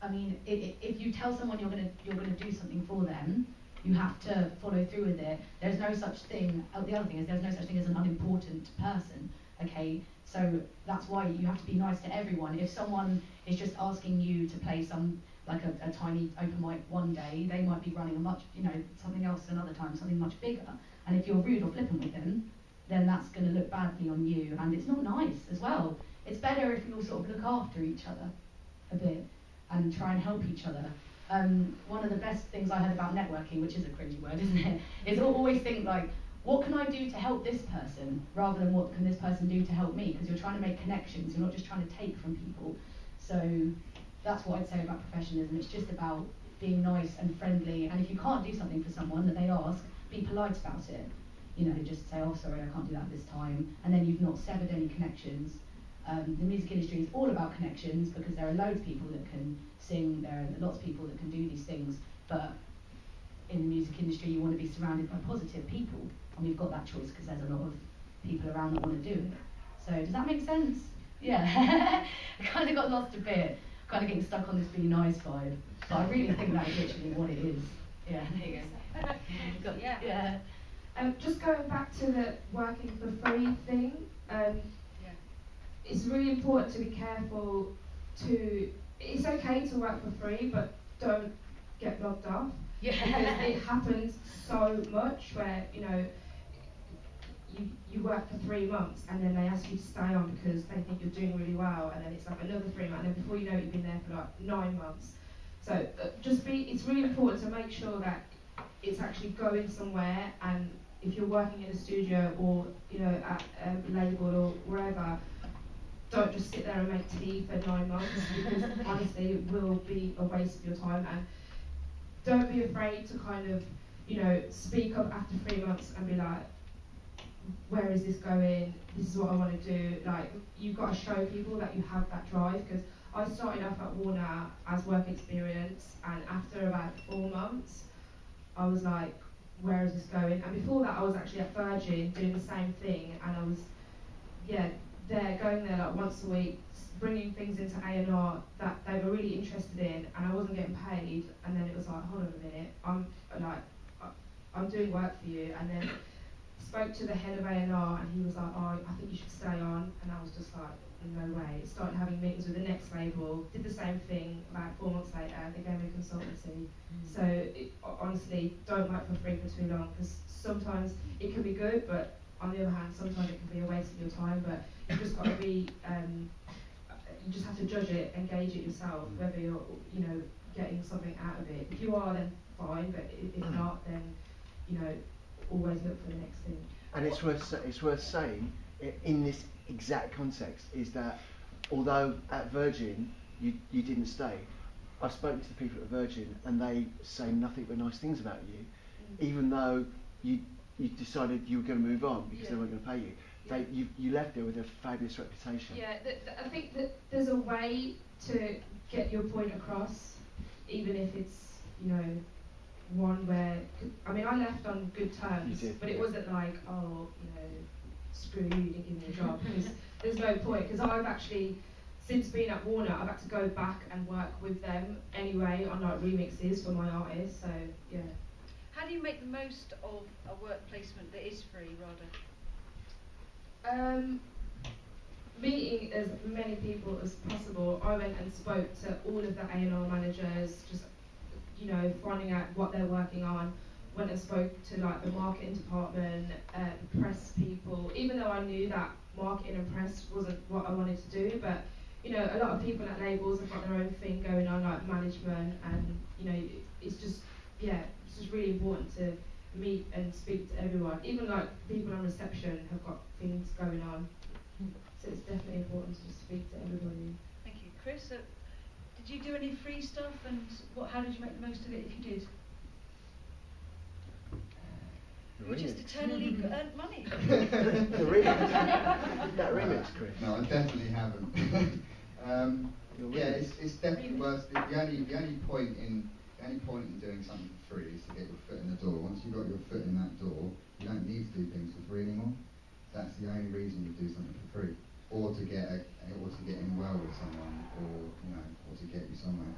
S5: I mean, if you tell someone you're gonna do something for them, you have to follow through with it. There's no such thing. The other thing is there's no such thing as an unimportant person. Okay, so that's why you have to be nice to everyone. If someone is just asking you to play some like a tiny open mic one day, they might be running a much, something else another time, something much bigger. And if you're rude or flippant with them, then that's going to look badly on you, and it's not nice as well. It's better if you all sort of look after each other a bit and try and help each other. One of the best things I heard about networking, which is a cringy word, isn't it, is always think like, what can I do to help this person, rather than what can this person do to help me? Because you're trying to make connections, you're not just trying to take from people. So that's what I'd say about professionalism. It's just about being nice and friendly, and if you can't do something for someone that they ask, be polite about it. Just say, oh sorry, I can't do that this time, and then you've not severed any connections. The music industry is all about connections, because there are loads of people that can sing, there are lots of people that can do these things, but in the music industry you want to be surrounded by positive people, and we've got that choice because there's a lot of people around that want to do it. So does that make sense? Yeah. I kind of got lost a bit, kind of getting stuck on this be nice vibe, but I really think that is literally what it is. Yeah, there you go.
S7: Yeah.
S2: Just going back to the working for free thing, it's really important to be careful it's okay to work for free, but don't get blocked off.
S5: Yeah.
S2: Because it happens so much where, you work for 3 months and then they ask you to stay on because they think you're doing really well, and then it's like another 3 months, and then before you know it, you've been there for like 9 months. So it's really important to make sure that it's actually going somewhere, and if you're working in a studio or at a label or wherever, don't just sit there and make tea for 9 months, because honestly it will be a waste of your time. And don't be afraid to kind of speak up after 3 months and be like, where is this going? This is what I want to do. Like, you've got to show people that you have that drive, because I started off at Warner as work experience, and after about 4 months I was like, where is this going? And before that I was actually at Virgin doing the same thing, and I was going there like once a week, bringing things into A&R that they were really interested in, and I wasn't getting paid. And then it was like, hold on a minute, I'm doing work for you. And then spoke to the head of A&R, and he was like, oh, I think you should stay on. And I was just like, no way. Started having meetings with the next label, did the same thing. About 4 months later they gave me a consultancy. So honestly, don't work for free for too long, because sometimes it can be good, but on the other hand, sometimes it can be a waste of your time. But you've just got to be, you just have to judge it and gauge it yourself, whether you're, getting something out of it. If you are, then fine, but if not, then, always look for the next thing.
S8: And it's worth saying, in this exact context, is that although at Virgin you didn't stay, I've spoken to the people at Virgin and they say nothing but nice things about you, even though you decided you were going to move on because they weren't going to pay you. You left there with a fabulous reputation.
S2: Yeah, I think that there's a way to get your point across, even if it's, one where, I mean, I left on good terms, but it wasn't like, oh, screw you, you didn't give me a job, because there's no point, because I've actually, since being at Warner, I've had to go back and work with them anyway on like remixes for my artists, so yeah.
S7: How do you make the most of a work placement that is free, Rada?
S2: Meeting as many people as possible. I went and spoke to all of the A&R managers, just finding out what they're working on. Went and spoke to like the marketing department, press people, even though I knew that marketing and press wasn't what I wanted to do, but a lot of people at labels have got their own thing going on, like management, and it's just really important to meet and speak to everyone. Even like people on reception have got things going on, so it's definitely important to just speak to everybody.
S7: Thank you. Chris, did you do any free stuff, and how did you make the most of it if you did? We just eternally earned money.
S8: The remix. That remix, Chris.
S3: No, I definitely haven't. Yeah, it's definitely worth. The only point in doing something for free is to get your foot in the door. Once you've got your foot in that door, you don't need to do things for free anymore. That's the only reason you do something for free, or to get in well with someone, or or to get you somewhere.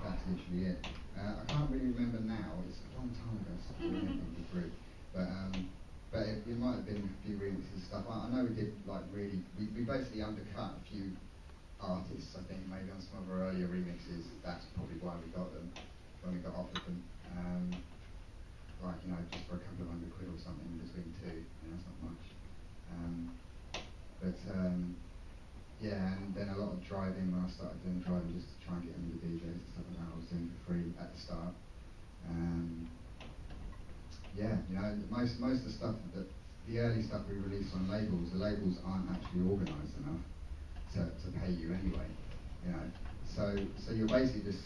S3: That's literally it. I can't really remember now. It's a long time ago since I did anything for free, but it might have been a few remixes and stuff. I know we did we basically undercut a few artists. I think maybe on some of our earlier remixes. That's probably why we got them when we got offered them. Just for a couple of £100 or something between two. That's not much. Yeah, and then a lot of driving when I started doing driving just to try and get into the DJs and stuff like that. I was doing for free at the start. Most of the stuff the early stuff we released on labels, the labels aren't actually organised enough to pay you anyway. So you're basically just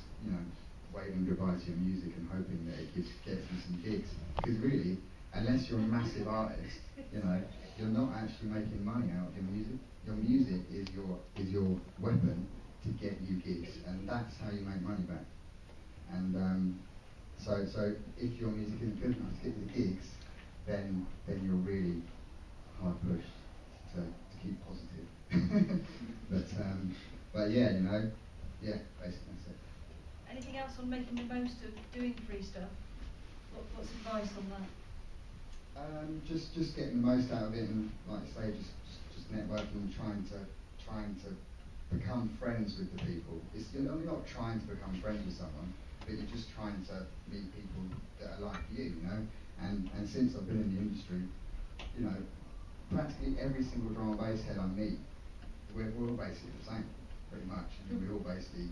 S3: waving goodbye to your music and hoping that it gets you some gigs. Because really, unless you're a massive artist, you're not actually making money out of your music. Your music is your weapon to get you gigs, and that's how you make money back. And so if your music isn't good enough to get you the gigs, then you're really hard pushed to keep positive. but yeah, basically that's it.
S7: Anything else on making the most of doing free stuff? What's advice on that?
S3: Just getting the most out of it, and like I say, just networking, trying to become friends with the people. You're not trying to become friends with someone, but you're just trying to meet people that are like you, And since I've been in the industry, practically every single drum and bass head I meet, we're all basically the same, pretty much. We all basically,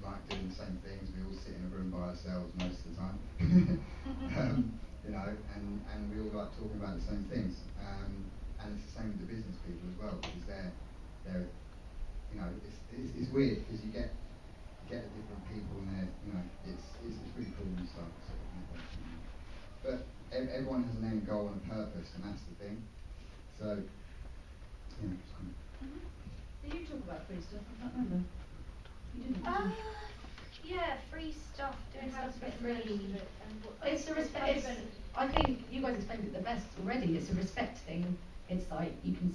S3: like doing the same things. We all sit in a room by ourselves most of the time. And we all like talking about the same things. And it's the same with the business people as well, because they're it's weird because you get different people and it's really cool and stuff. But everyone has an end goal and a purpose, and that's the thing. So,
S1: Did you talk about free stuff? I can't remember. You didn't.
S9: Yeah, free stuff, doing stuff for free.
S5: It's a respect. I think you guys explained it the best already. It's a respect thing. It's like you can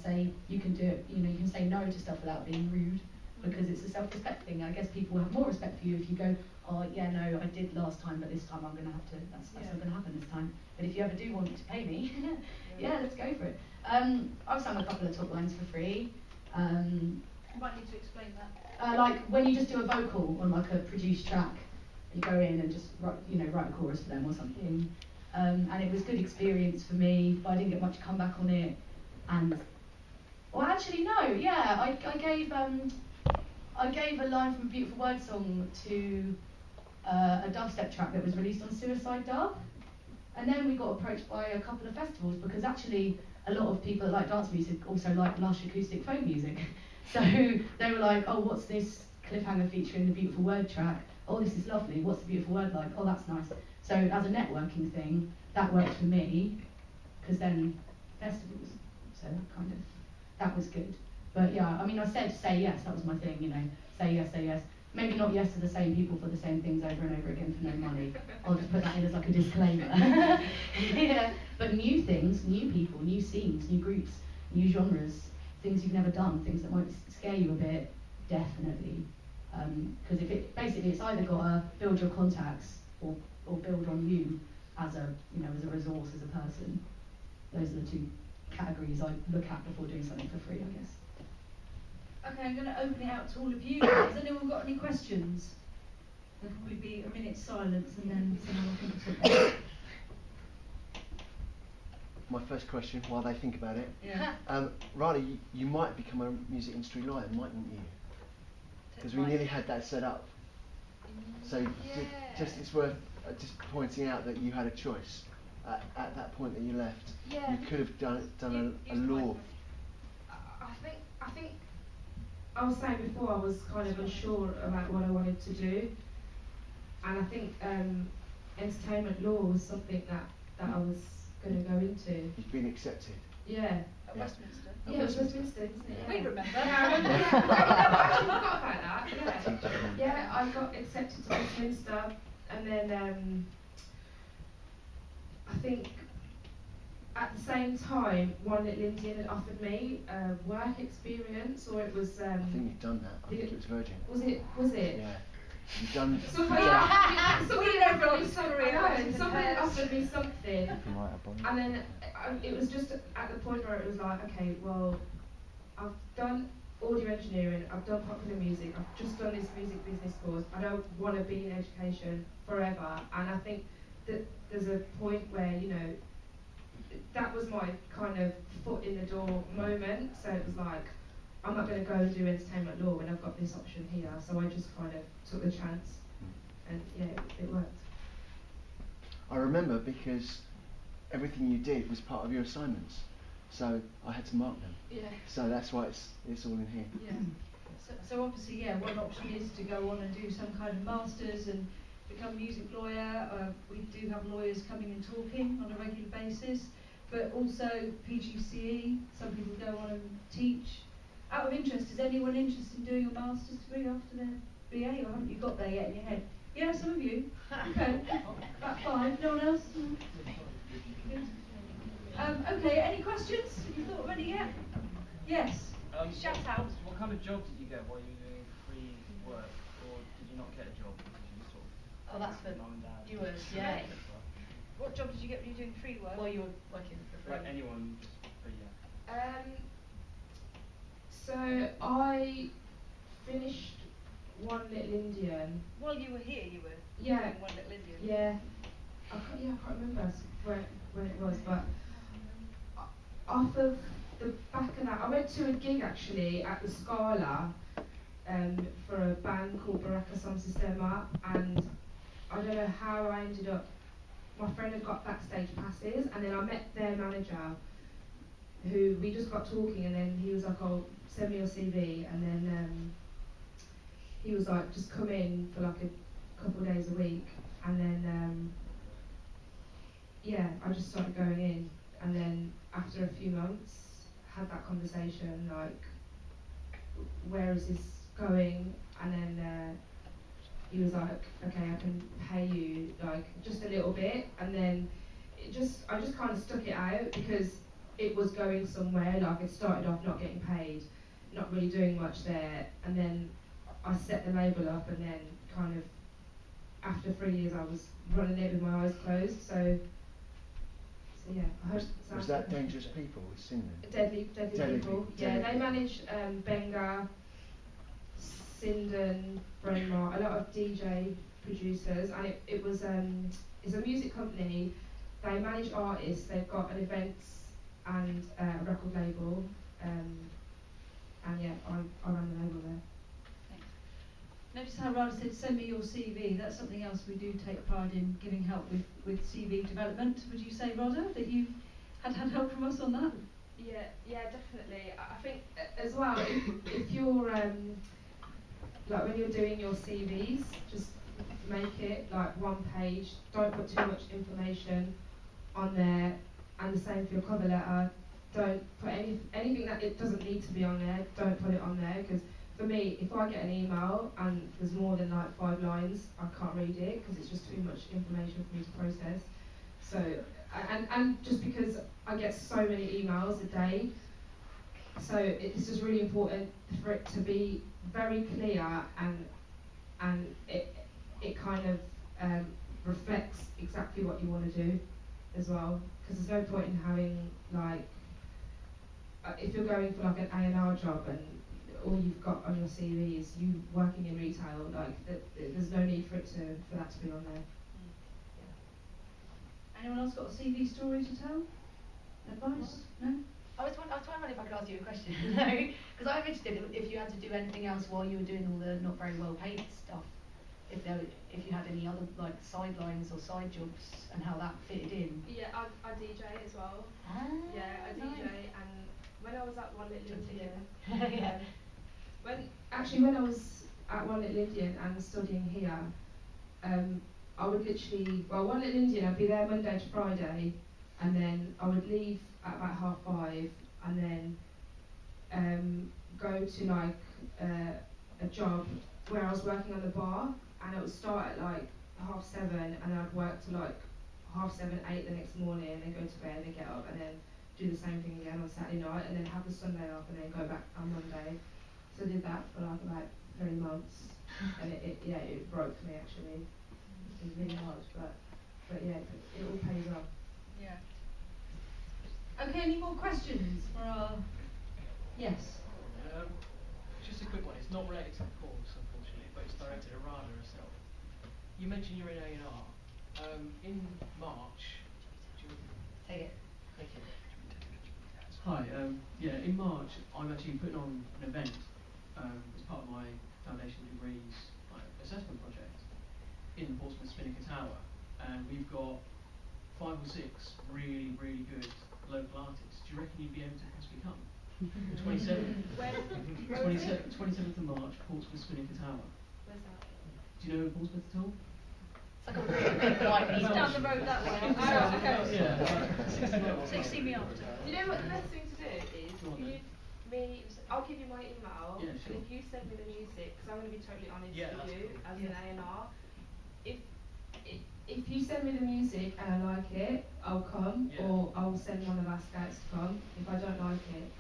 S5: do it. You can say no to stuff without being rude, because it's a self-respect thing. I guess people have more respect for you if you go, oh yeah, no, I did last time, but this time I'm going to have to. That's not going to happen this time. But if you ever do want to pay me, yeah, let's go for it. I've sung a couple of top lines for free.
S7: You might need to explain that.
S5: Like when you just do a vocal on like a produced track, you go in and just write a chorus for them or something. And it was a good experience for me, but I didn't get much comeback on it. And I gave a line from a Beautiful Word song to a dubstep track that was released on Suicide Dub. And then we got approached by a couple of festivals, because actually a lot of people that like dance music also like lush acoustic folk music. So they were like, oh, what's this cliffhanger featuring the Beautiful Word track? Oh, this is lovely. What's the Beautiful Word like? Oh, that's nice. So as a networking thing, that worked for me, because then festivals. So that was good. But yeah, I mean, I said say yes. That was my thing, say yes, say yes. Maybe not yes to the same people for the same things over and over again for no money. I'll just put that in as like a disclaimer. Yeah. But new things, new people, new scenes, new groups, new genres, things you've never done, things that might scare you a bit, definitely. Because it's either got to build your contacts or build on you as a resource, as a person. Those are the two categories I look at before doing something for free, I guess.
S7: Okay, I'm going to open it out to all of you. Has anyone got any questions? There'll probably be a minute's silence and then someone will think.
S8: My first question, while they think about it.
S7: Yeah.
S8: Riley, you might become a music industry lawyer, mightn't you? Because we nearly had that set up. So it's worth just pointing out that you had a choice at that point that you left.
S9: Yeah.
S8: You could have done a law.
S2: I think I was saying before, I was kind of unsure about what I wanted to do, and I think entertainment law was something that I was going to go into.
S8: You've been accepted.
S2: Yeah.
S7: At
S8: Yeah.
S7: Westminster.
S8: At
S2: Yeah, it was
S8: Westminster.
S2: Westminster, isn't it?
S7: We remember.
S2: Yeah, I remember. I forgot about that. Yeah. Yeah, I got accepted to Westminster, and then I think at the same time, One Little Indian had offered me work experience, or it was.
S8: I think you've done that. I think it was Virgin.
S2: Was it? Was it?
S8: Yeah. You've done.
S2: Somebody offered me something, and then it was just at the point where it was like, okay, well, I've done audio engineering, I've done popular music, I've just done this music business course. I don't want to be in education forever, and I think that there's a point where, you know, that was my kind of foot in the door moment. So it was like, I'm not going to go and do entertainment law when I've got this option here. So I just kind of took the chance, and yeah, it worked.
S8: I remember because everything you did was part of your assignments, so I had to mark them.
S7: Yeah.
S8: So that's why it's all in here.
S7: Yeah. So obviously, yeah, one option is to go on and do some kind of masters and become a music lawyer. We do have lawyers coming and talking on a regular basis, but also PGCE. Some people go on and teach. Out of interest, is anyone interested in doing a master's degree after their BA, or haven't you got there yet in your head? Yeah, some of you. Okay, about 5. No one else? Good. Okay, any questions? Have you thought of any yet? Yes. Shout out.
S10: What kind of job did you get while you were doing free work, or did you not get a job because you sort of?
S7: Oh, that's for
S10: mum and dad.
S7: viewers. Yeah. What job did you get when you were doing free work? While you were working for free.
S10: Like anyone, just free, yeah.
S2: So I finished One Little Indian.
S7: While you were here, you were
S2: Yeah.
S7: doing One Little Indian.
S2: Yeah. I can't remember when it was, but off of the back of that, I went to a gig actually at the Scala for a band called Baraka Som Sistema, and I don't know how I ended up. My friend had got backstage passes, and then I met their manager, who we just got talking, and then he was like, "Oh, send me your CV," and then he was like, "Just come in for like a couple of days a week," and then yeah, I just started going in, and then after a few months, had that conversation like, "Where is this going?" And then he was like, "Okay, I can pay you like just a little bit," and then I just kind of stuck it out because it was going somewhere. Like, it started off not getting paid, not really doing much there, and then I set the label up, and then kind of after 3 years I was running it with my eyes closed. So yeah, I hope
S8: Was that Dangerous People with Cinnamon?
S2: Deadly People. Yeah, they manage Benga, Sindon, Brainmar, a lot of DJ producers, and it was it's a music company. They manage artists. They've got an events and a record label, and yeah, I run the label there.
S7: Notice how Rada said, "Send me your CV." That's something else we do take pride in, giving help with CV development. Would you say, Rada, that you had help from us on that?
S2: Yeah, definitely. I think as well, if you're like when you're doing your CVs, just make it like one page. Don't put too much information on there, and the same for your cover letter. Don't put anything that it doesn't need to be on there. Don't put it on there, because for me, if I get an email and there's more than like 5 lines, I can't read it because it's just too much information for me to process. So, and just because I get so many emails a day, so it's just really important for it to be very clear, and it kind of reflects exactly what you want to do as well. Because there's no point in having like, if you're going for like an A&R job and all you've got on your CV is you working in retail, like there's no need for that to be on there.
S7: Yeah. Anyone else got a CV story to tell? Advice? No?
S5: I was wondering if I could ask you a question. No, because I'm interested if you had to do anything else while you were doing all the not very well paid stuff. If you had any other like sidelines or side jobs and how that fitted in.
S2: Yeah, I DJ as well. Yeah, I DJ, and when I was at One Little Indian,
S5: yeah.
S2: When I was at One Little Indian and studying here, I would literally, One Little Indian, I'd be there Monday to Friday and then I would leave at about 5:30, and then go to like a job where I was working on the bar, and it would start at like 7:30, and I'd work to like 7:30, 8 the next morning, and then go to bed and get up, and then do the same thing again on Saturday night, and then have the Sunday off, and then go back on Monday. So I did that for like about 3 months, and it broke me actually. It was really hard, but yeah, it all pays off.
S7: Yeah. Okay, any more questions for our... Yes.
S10: Just a quick one. It's not related to the course, unfortunately, but it's directed at Rada herself. You mentioned you're in A&R. In March...
S5: Take it.
S10: Thank you. Hi, yeah, in March I'm actually putting on an event as part of my foundation degrees assessment project in Portsmouth Spinnaker Tower, and we've got 5 or 6 really, really good local artists. Do you reckon you'd be able to possibly come? The 27th of March, Portsmouth Spinnaker Tower.
S2: Where's that?
S10: Do you know Portsmouth at all?
S5: It's like a really big white
S7: He's down the road that way. Oh, okay.
S10: Yeah.
S7: So see me after.
S2: Do you know what the best thing to do is?
S10: Go on then.
S2: I'll give you my email,
S10: Yeah, sure.
S2: and if you send me the music, because I'm going to be totally honest
S10: Yeah,
S2: with
S10: that's
S2: you
S10: cool.
S2: as an A&R. If you send me the music and I like it, I'll come,
S10: Yeah.
S2: or I'll send one of our scouts to come. If I don't like it,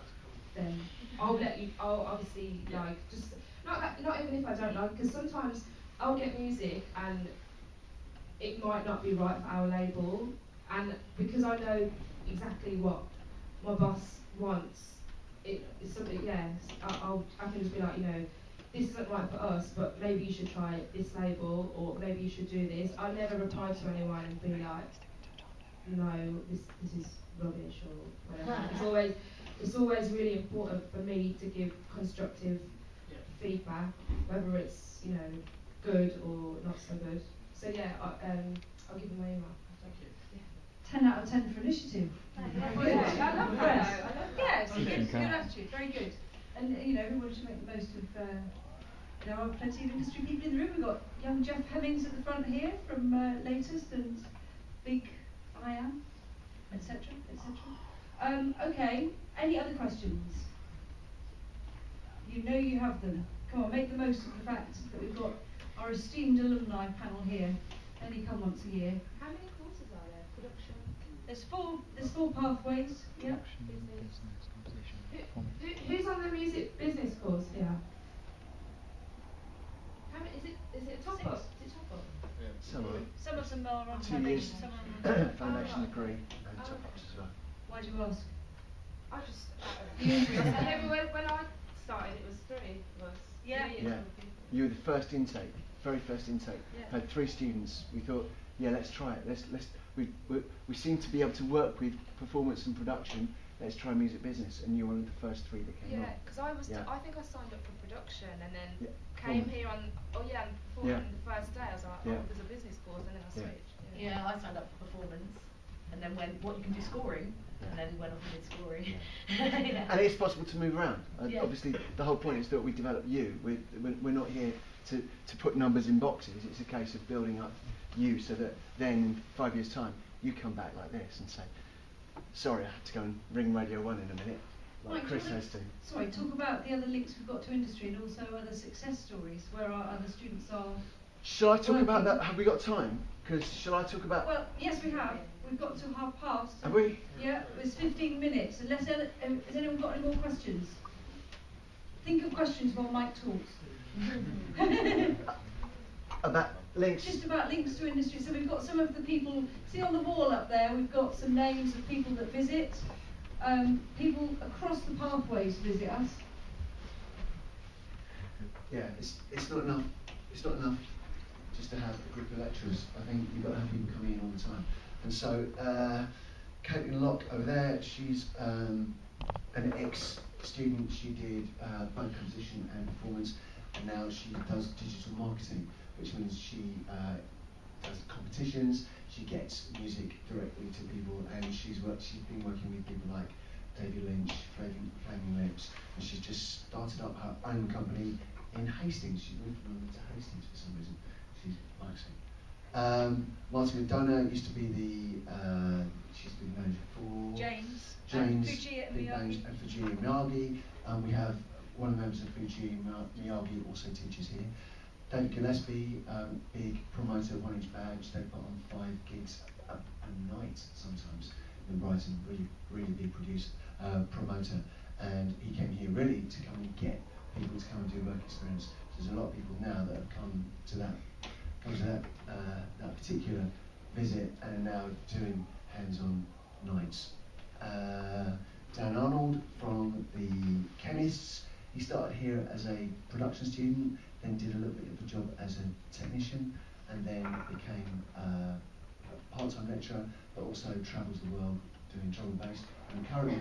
S2: then I'll let you. I'll obviously
S10: Yeah.
S2: like just not even if I don't like, because sometimes I'll get music and it might not be right for our label, and because I know exactly what my boss wants, it's something. Yeah, I can just be like, you know, this isn't right for us, but maybe you should try this label, or maybe you should do this. I never reply to anyone and be like, no, this is rubbish or whatever. It's always really important for me to give constructive feedback, whether it's, you know, good or not so good. So yeah, I'll give you my email.
S10: Thank you.
S1: 10 out of 10 for initiative.
S2: Very good. I love that.
S7: Yeah, it's good attitude, very good. And you know, everyone should make the most of. There are plenty of industry people in the room. We've got young Jeff Hemmings at the front here from Latest, and Big I Am, etc., etc. Okay. Any other questions? You know you have them. Come on, make the most of the fact that we've got our esteemed alumni panel here. Only come once a year.
S2: How many courses are there? Production?
S7: There's four pathways. Yeah.
S2: Who's on the music business course here? How many, is it a top up? Is it top up?
S8: Some of it.
S7: Some of them are on
S8: 2 years
S7: foundation, some are on
S8: foundation
S2: right.
S8: degree and top ups as well.
S7: Why do you ask?
S2: I just when I started it was 3 of us.
S7: Yeah.
S2: 3 years
S8: Yeah.
S2: old people.
S8: You were the first intake, very first intake.
S7: Yeah.
S8: Had 3 students. We thought, yeah, let's try it. We seem to be able to work with performance and production. Let's try music business, and you're one of the first 3 that came
S2: Yeah,
S8: on.
S2: because I was.
S8: Yeah.
S2: I think I signed up for production and then
S8: Yeah.
S2: came here on. Oh yeah, and
S8: Yeah.
S2: the first day I was like,
S8: Yeah.
S2: oh, there's a business course, and then I
S8: Yeah.
S2: switched.
S5: Yeah, I signed up for performance, and then went, what you can do scoring, and then went off and did scoring. Yeah.
S8: And it's possible to move around.
S5: Yeah.
S8: Obviously, the whole point is that we develop you. We're not here to put numbers in boxes. It's a case of building up you so that then in 5 years' time, you come back like this and say, sorry, I have to go and ring Radio 1 in a minute, like
S7: Mike,
S8: Chris
S7: do you wanna-
S8: has to.
S7: Sorry, talk about the other links we've got to industry and also other success stories where our other students are.
S8: Shall I talk about
S7: working.
S8: that? Have we got time? Because shall I talk about...
S7: Well, yes, we have. We've got to 1:30.
S8: Have we?
S7: Yeah, it's 15 minutes. Unless has anyone got any more questions? Think of questions while Mike talks.
S8: About links?
S7: Just about links to industry. So we've got some of the people, see on the wall up there, we've got some names of people that visit. People across the pathways visit us.
S8: Yeah, it's not enough. It's not enough just to have a group of lecturers. I think you've got to have people coming in all the time. And so, Caitlin Locke over there, she's an ex-student. She did band composition and performance, and now she does digital marketing, which means she does competitions. She gets music directly to people, and she's been working with people like David Lynch, Flaming Lips, and she's just started up her own company in Hastings. She moved from London to Hastings for some reason. She likes it. Martin McDonough used to be she's been manager
S7: James,
S8: James,
S7: Fuji
S8: Big Bangs, and Fuji Miyagi. We have one of the members of Fuji Miyagi also teaches here. David Gillespie, big promoter, 1-inch badge. They put on 5 gigs a night sometimes in Brighton. Really big promoter, and he came here really to come and get people to come and do work experience. So there's a lot of people now that have come to that particular visit and are now doing hands-on nights. Dan Arnold from the Chemists. He started here as a production student, then did a little bit of a job as a technician, and then became a part-time lecturer, but also travels the world doing drum and bass. And currently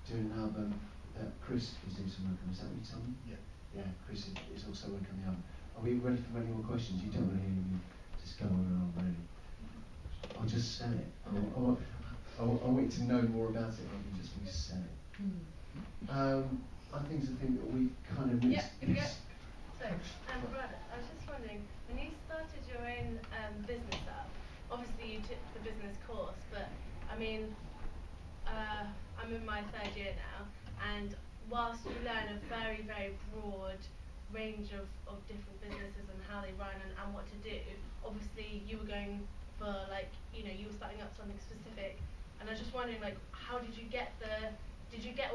S8: doing an album that Chris is doing some work on. Is that what you told me?
S3: Yeah.
S8: Yeah, Chris is also working on the album. Are we ready for any more questions? You don't want to hear me just go on and on, really. I'll just sell it. I want you to know more about it rather than just me sell it. I think it's a thing that we kind of missed.
S9: Yeah, so, Brad, I was just wondering, when you started your own business up, obviously you took the business course, but I mean, I'm in my 3rd year now, and whilst you learn a very, very broad range of different businesses and how they run and what to do, obviously you were going for, like, you know, you were starting up something specific, and I was just wondering, like, how did you get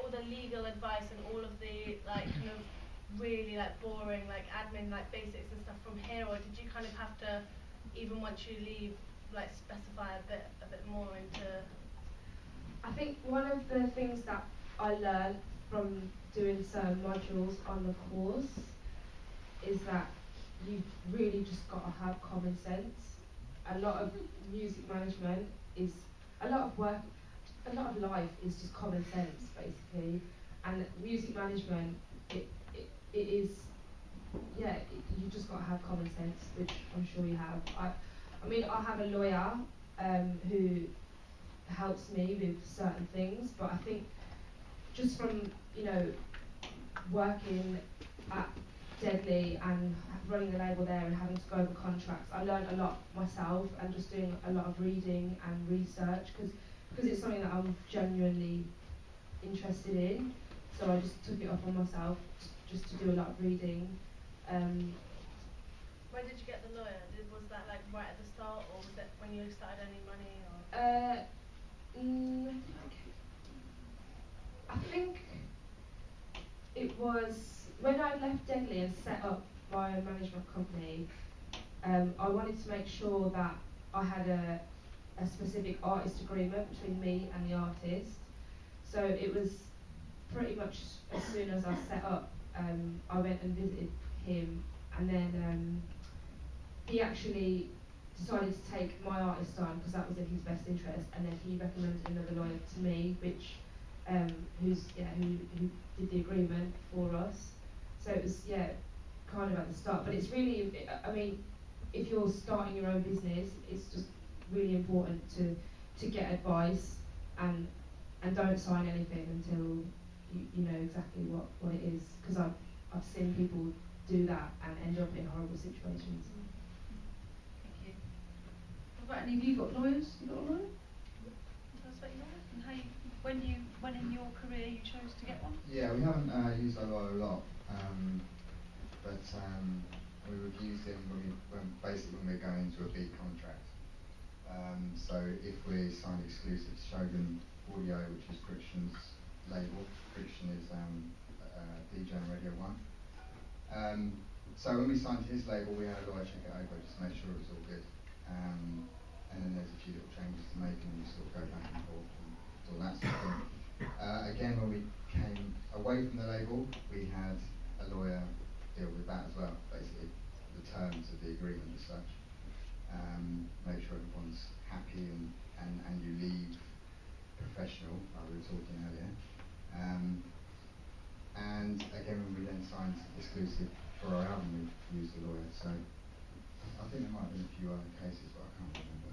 S9: all the legal advice and all of the, like, kind of really, like, boring, like, admin, like, basics and stuff from here, or did you kind of have to, even once you leave, like, specify a bit more into?
S2: I think one of the things that I learned from doing certain modules on the course is that you really just got to have common sense. A lot of music management is a lot of work. A lot of life is just common sense, basically, and music management, it is, yeah, you just got to have common sense, which I'm sure you have. I mean, I have a lawyer who helps me with certain things, but I think just from, you know, working at Deadly and running the label there and having to go over contracts, I learned a lot myself, and just doing a lot of reading and research, because it's something that I'm genuinely interested in. So I just took it up on myself just to do a lot of reading.
S9: When did you get the lawyer? Was that like right at the start, or was it when you started earning money? Or?
S2: I think it was when I left Deadly and set up my own management company. I wanted to make sure that I had a specific artist agreement between me and the artist. So it was pretty much as soon as I set up, I went and visited him, and then he actually decided to take my artist on because that was in his best interest, and then he recommended another lawyer to me, which who did the agreement for us. So it was kind of at the start, but it's really, I mean, if you're starting your own business, it's just really important to get advice and don't sign anything until you know exactly what it is, because I've seen people do that and end up in horrible situations.
S7: Thank you. What about any of you got lawyers? You got a lawyer?
S9: Tell us about your lawyer and how you,
S7: when in your career you chose to get one?
S3: Yeah, we haven't used our lawyer a lot, but we would use him when we're going into a big contract. So if we signed exclusive to Shogun Audio, which is Christian's label, Christian is DJ on Radio One. So when we signed to his label, we had a lawyer check it over just to make sure it was all good. And then there's a few little changes to make, and we sort of go back and forth and all that sort of thing. Again, when we came away from the label, we had a lawyer deal with that as well, basically the terms of the agreement as such. Make sure everyone's happy and you leave professional, like we were talking earlier. And again, when we then signed exclusive for our album, we used a lawyer. So I think there might have been a few other cases, but I can't remember.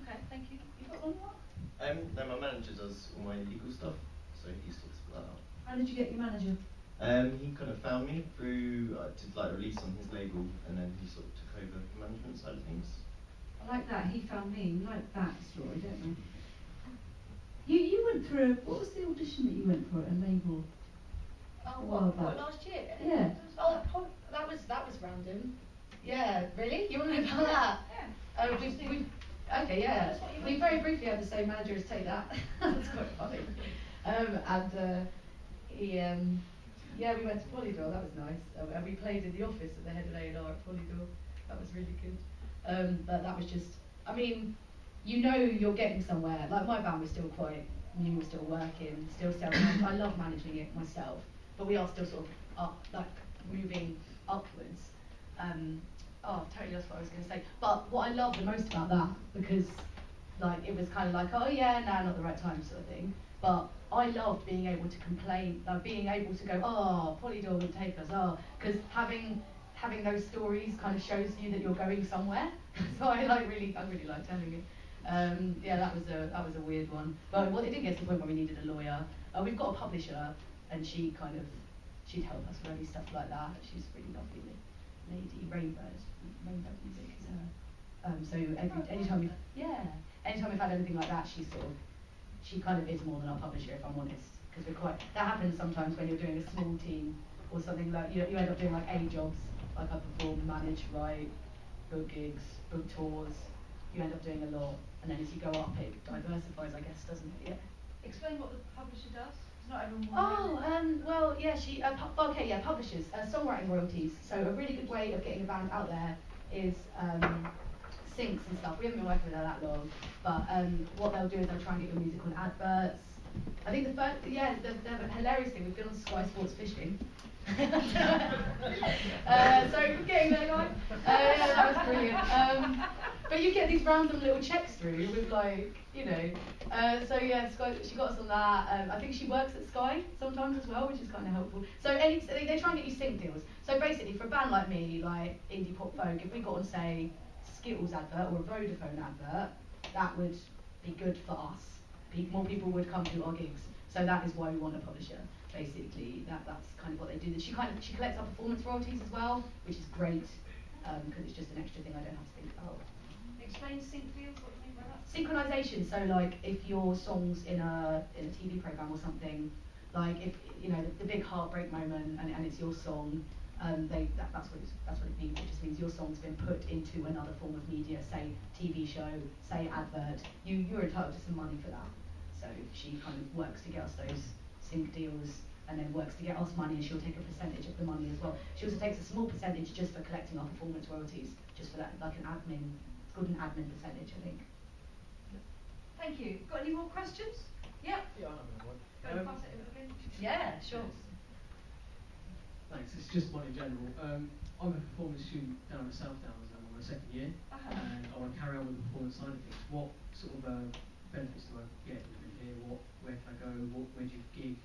S7: Okay, thank you. You got one more?
S4: No, my manager does all my legal stuff, so he sorts that out.
S7: How did you get your manager?
S4: He kind of found me through, I did like release on his label, and then he sort of took over the management side of things.
S1: I like that, he found me. We like that story, don't we? went through. What was the audition that you went for at a label?
S5: Oh,
S1: Well,
S5: what,
S1: that-
S5: last year?
S1: Yeah.
S5: Oh, that was random. Yeah, really? You want to know about that?
S7: Yeah.
S5: We okay, yeah. We very briefly had the same manager as Take That. That's quite funny. Yeah, we went to Polydor. That was nice. And we played in the office at the head of A&R at Polydor. That was really good. But that was just, I mean, you know you're getting somewhere. Like my band was still quite new, we're still working, still selling. I love managing it myself, but we are still sort of up, like moving upwards. Totally lost what I was going to say. But what I love the most about that, because like it was kind of like, oh yeah, now not the right time sort of thing. But I loved being able to complain, like being able to go, oh, Polydor would take us, because having those stories kind of shows you that you're going somewhere. So I really like telling it. Yeah, that was a weird one. But it didn't get to the point where we needed a lawyer. We've got a publisher, and she'd help us with any stuff like that. She's a really lovely lady. Rainbow Music is her. So anytime we've had anything like that, she kind of is more than our publisher, if I'm honest. Because that happens sometimes when you're doing a small team or something like you end up doing like A jobs, like I perform, manage, write, book gigs, book tours. You end up doing a lot, and then as you go up, it diversifies, I guess, doesn't it? Yeah.
S7: Explain what the publisher does. It's not everyone will know.
S5: Publishers, songwriting royalties. So a really good way of getting a band out there is syncs and stuff. We haven't been working with her that long, but what they'll do is they'll try and get your music on adverts. I think the hilarious thing, we've been on Sky Sports Fishing. Sorry for getting there, guys. Yeah, that was brilliant. But you get these random little checks through with like, Sky, she got us on that. I think she works at Sky sometimes as well, which is kind of helpful. So they try and get you sync deals. So basically, for a band like me, like indie pop folk, if we got on say Skittles advert or a Vodafone advert, that would be good for us. More people would come to our gigs. So that is why we want a publisher. Basically, that's kind of what they do. She collects our performance royalties as well, which is great because it's just an extra thing I don't have to think about.
S7: Explain sync deals. What do you mean by that?
S5: Synchronization. So like if your song's in a TV program or something, like if the big heartbreak moment and it's your song, that's what it means. It just means your song's been put into another form of media, say TV show, say advert. You're entitled to some money for that. So she kind of works to get us those sync deals and then works to get us money, and she'll take a percentage of the money as well. She also takes a small percentage just for collecting our performance royalties, just for that, like an admin. It's called an admin percentage, I think.
S7: Thank you. Got any more questions? Yep.
S10: Yeah, I have one.
S7: Go and pass it over again.
S5: Yeah, sure.
S10: Thanks. It's just one in general. I'm a performance student down at South Downs. I'm on my second year, and I want to carry on with the performance side of things. What sort of benefits do I get from here? Where can I go? Where do you gig?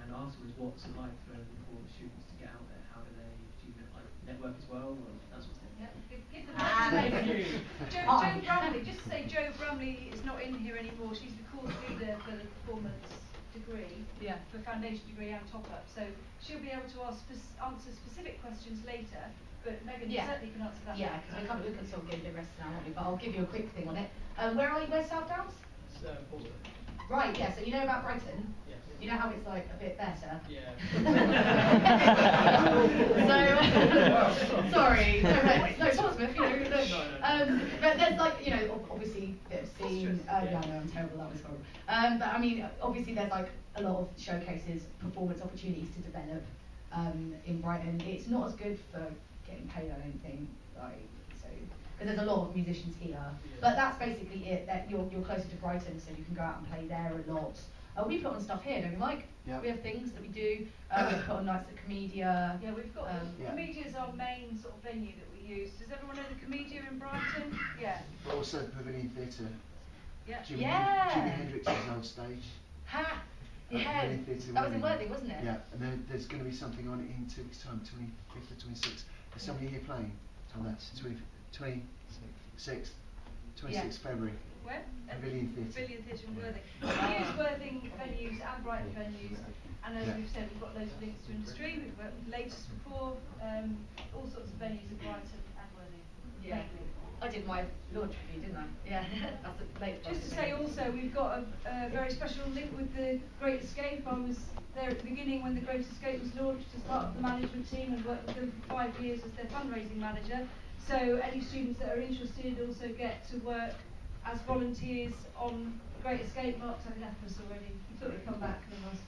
S10: And afterwards, what's it like for the performance students to get out there? How do you network as well, or that sort of thing?
S7: Yeah. Give the thank you. Jo Bramley. Just to say, Jo Bramley is not in here anymore. She's the course leader for the performance degree, for foundation degree and top up. So she'll be able to answer specific questions later. But Megan certainly can answer that.
S5: Yeah, because we can sort of give it a rest now, won't we? But I'll give you a quick thing on it. Where are you? Where's South Downs?
S10: Portsmouth.
S5: Right. Yeah. So you know about Brighton.
S10: Yes.
S5: You know how it's like a bit better.
S10: Yeah.
S5: So sorry. No, Portsmouth. But there's like obviously a bit of scene. Yeah, no, I'm terrible. That was horrible. But I mean, obviously there's like a lot of showcases, performance opportunities to develop in Brighton. It's not as good for getting paid, I don't think. Because there's a lot of musicians here, but that's basically it. That you're closer to Brighton, so you can go out and play there a lot. We put on stuff here, don't we, Mike?
S8: Yeah.
S5: We have things that we do. We put on nights at Comedia.
S7: Yeah, we've got Comedia is our main sort of venue that we use. Does everyone know the Comedia in Brighton? Yeah.
S8: But also the Pavilion Theatre.
S7: Yeah.
S8: Jimi Hendrix's old stage.
S5: Ha! Yeah.
S8: Pavilion Theatre.
S5: That was in Worthing, wasn't it?
S8: Yeah, and then there's going to be something on it in 2 weeks' time, 25th or 26th. There's somebody here playing on that 26th February.
S7: Where?
S8: Pavilion Theatre.
S7: Pavilion Theatre in Worthing. We use Worthing venues and Brighton venues, and as we've said, we've got loads of links to industry. We've got latest before, all sorts of venues in Brighton and Worthing.
S5: Yeah. I did my launch review, didn't I? Yeah, that's a late.
S1: Just to say also, we've got a very special link with the Great Escape. I was there at the beginning when the Great Escape was launched as part of the management team and worked with them for 5 years as their fundraising manager. So any students that are interested also get to work as volunteers on Great Escape. Mark's having left us already. He thought he'd come back and I was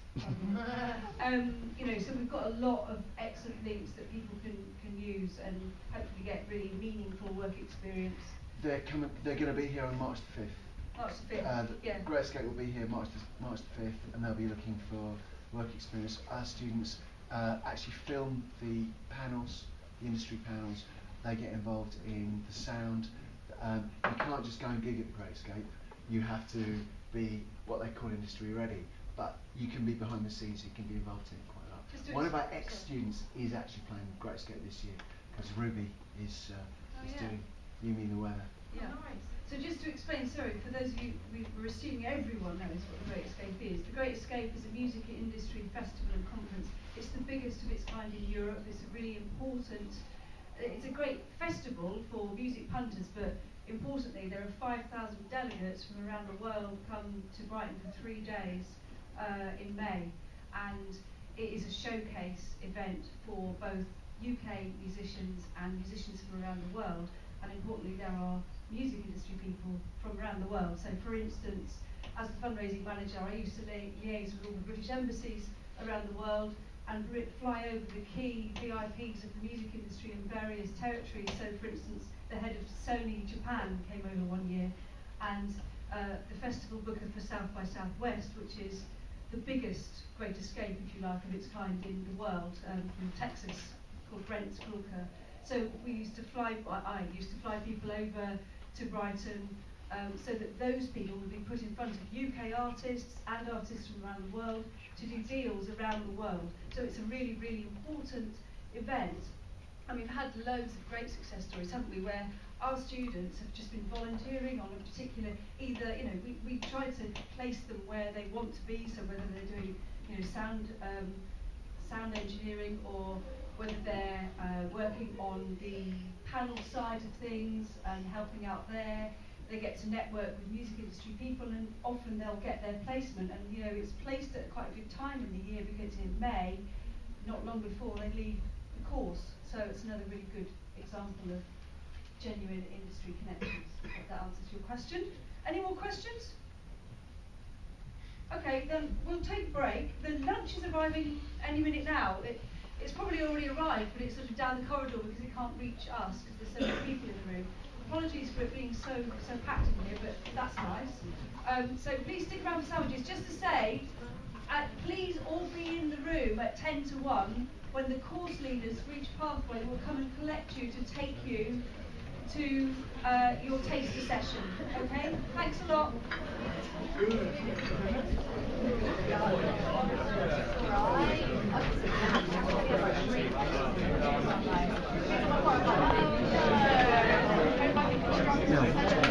S1: you know, so we've got a lot of excellent links that people can use and hopefully get really meaningful work experience.
S8: They're going to be here on March the 5th.
S1: March the 5th, yeah.
S8: Great Escape will be here March the 5th, and they'll be looking for work experience. Our students actually film the panels, the industry panels. They get involved in the sound. You can't just go and gig at the Great Escape. You have to be what they call industry ready, but you can be behind the scenes. You can be involved in it quite a lot. One of our ex-students is actually playing Great Escape this year because Ruby is doing You Mean the Weather.
S1: Yeah. Oh, nice. So just to explain, sorry, for those of you, we're assuming everyone knows what the Great Escape is. The Great Escape is a music industry festival and conference. It's the biggest of its kind in Europe. It's a really important, it's a great festival for music punters, but importantly, there are 5,000 delegates from around the world come to Brighton for 3 days in May, and it is a showcase event for both UK musicians and musicians from around the world, and importantly there are music industry people from around the world. So for instance, as the fundraising manager, I used to liaise with all the British embassies around the world and fly over the key VIPs of the music industry in various territories. So for instance, the head of Sony Japan came over 1 year, and the festival booker for South by Southwest, which is the biggest Great Escape, if you like, of its kind in the world, from Texas, called Brent Skulker. So we used to fly, I used to fly people over to Brighton so that those people would be put in front of UK artists and artists from around the world to do deals around the world. So it's a really, really important event. And we've had loads of great success stories, haven't we, where our students have just been volunteering on a particular, either, you know, we try to place them where they want to be, so whether they're doing, you know, sound engineering, or whether they're working on the panel side of things and helping out there. They get to network with music industry people, and often they'll get their placement, and you know, it's placed at quite a good time in the year because in May, not long before they leave the course. So it's another really good example of genuine industry connections. I hope that answers your question. Any more questions? Okay, then we'll take a break. The lunch is arriving any minute now. It's probably already arrived, but it's sort of down the corridor because it can't reach us because there's so many people in the room. Apologies for it being so packed in here, but that's nice. So please stick around for sandwiches. Just to say, please all be in the room at 10 to 1 when the course leaders for each pathway will come and collect you to take you to your taster session. Okay? Thanks a lot.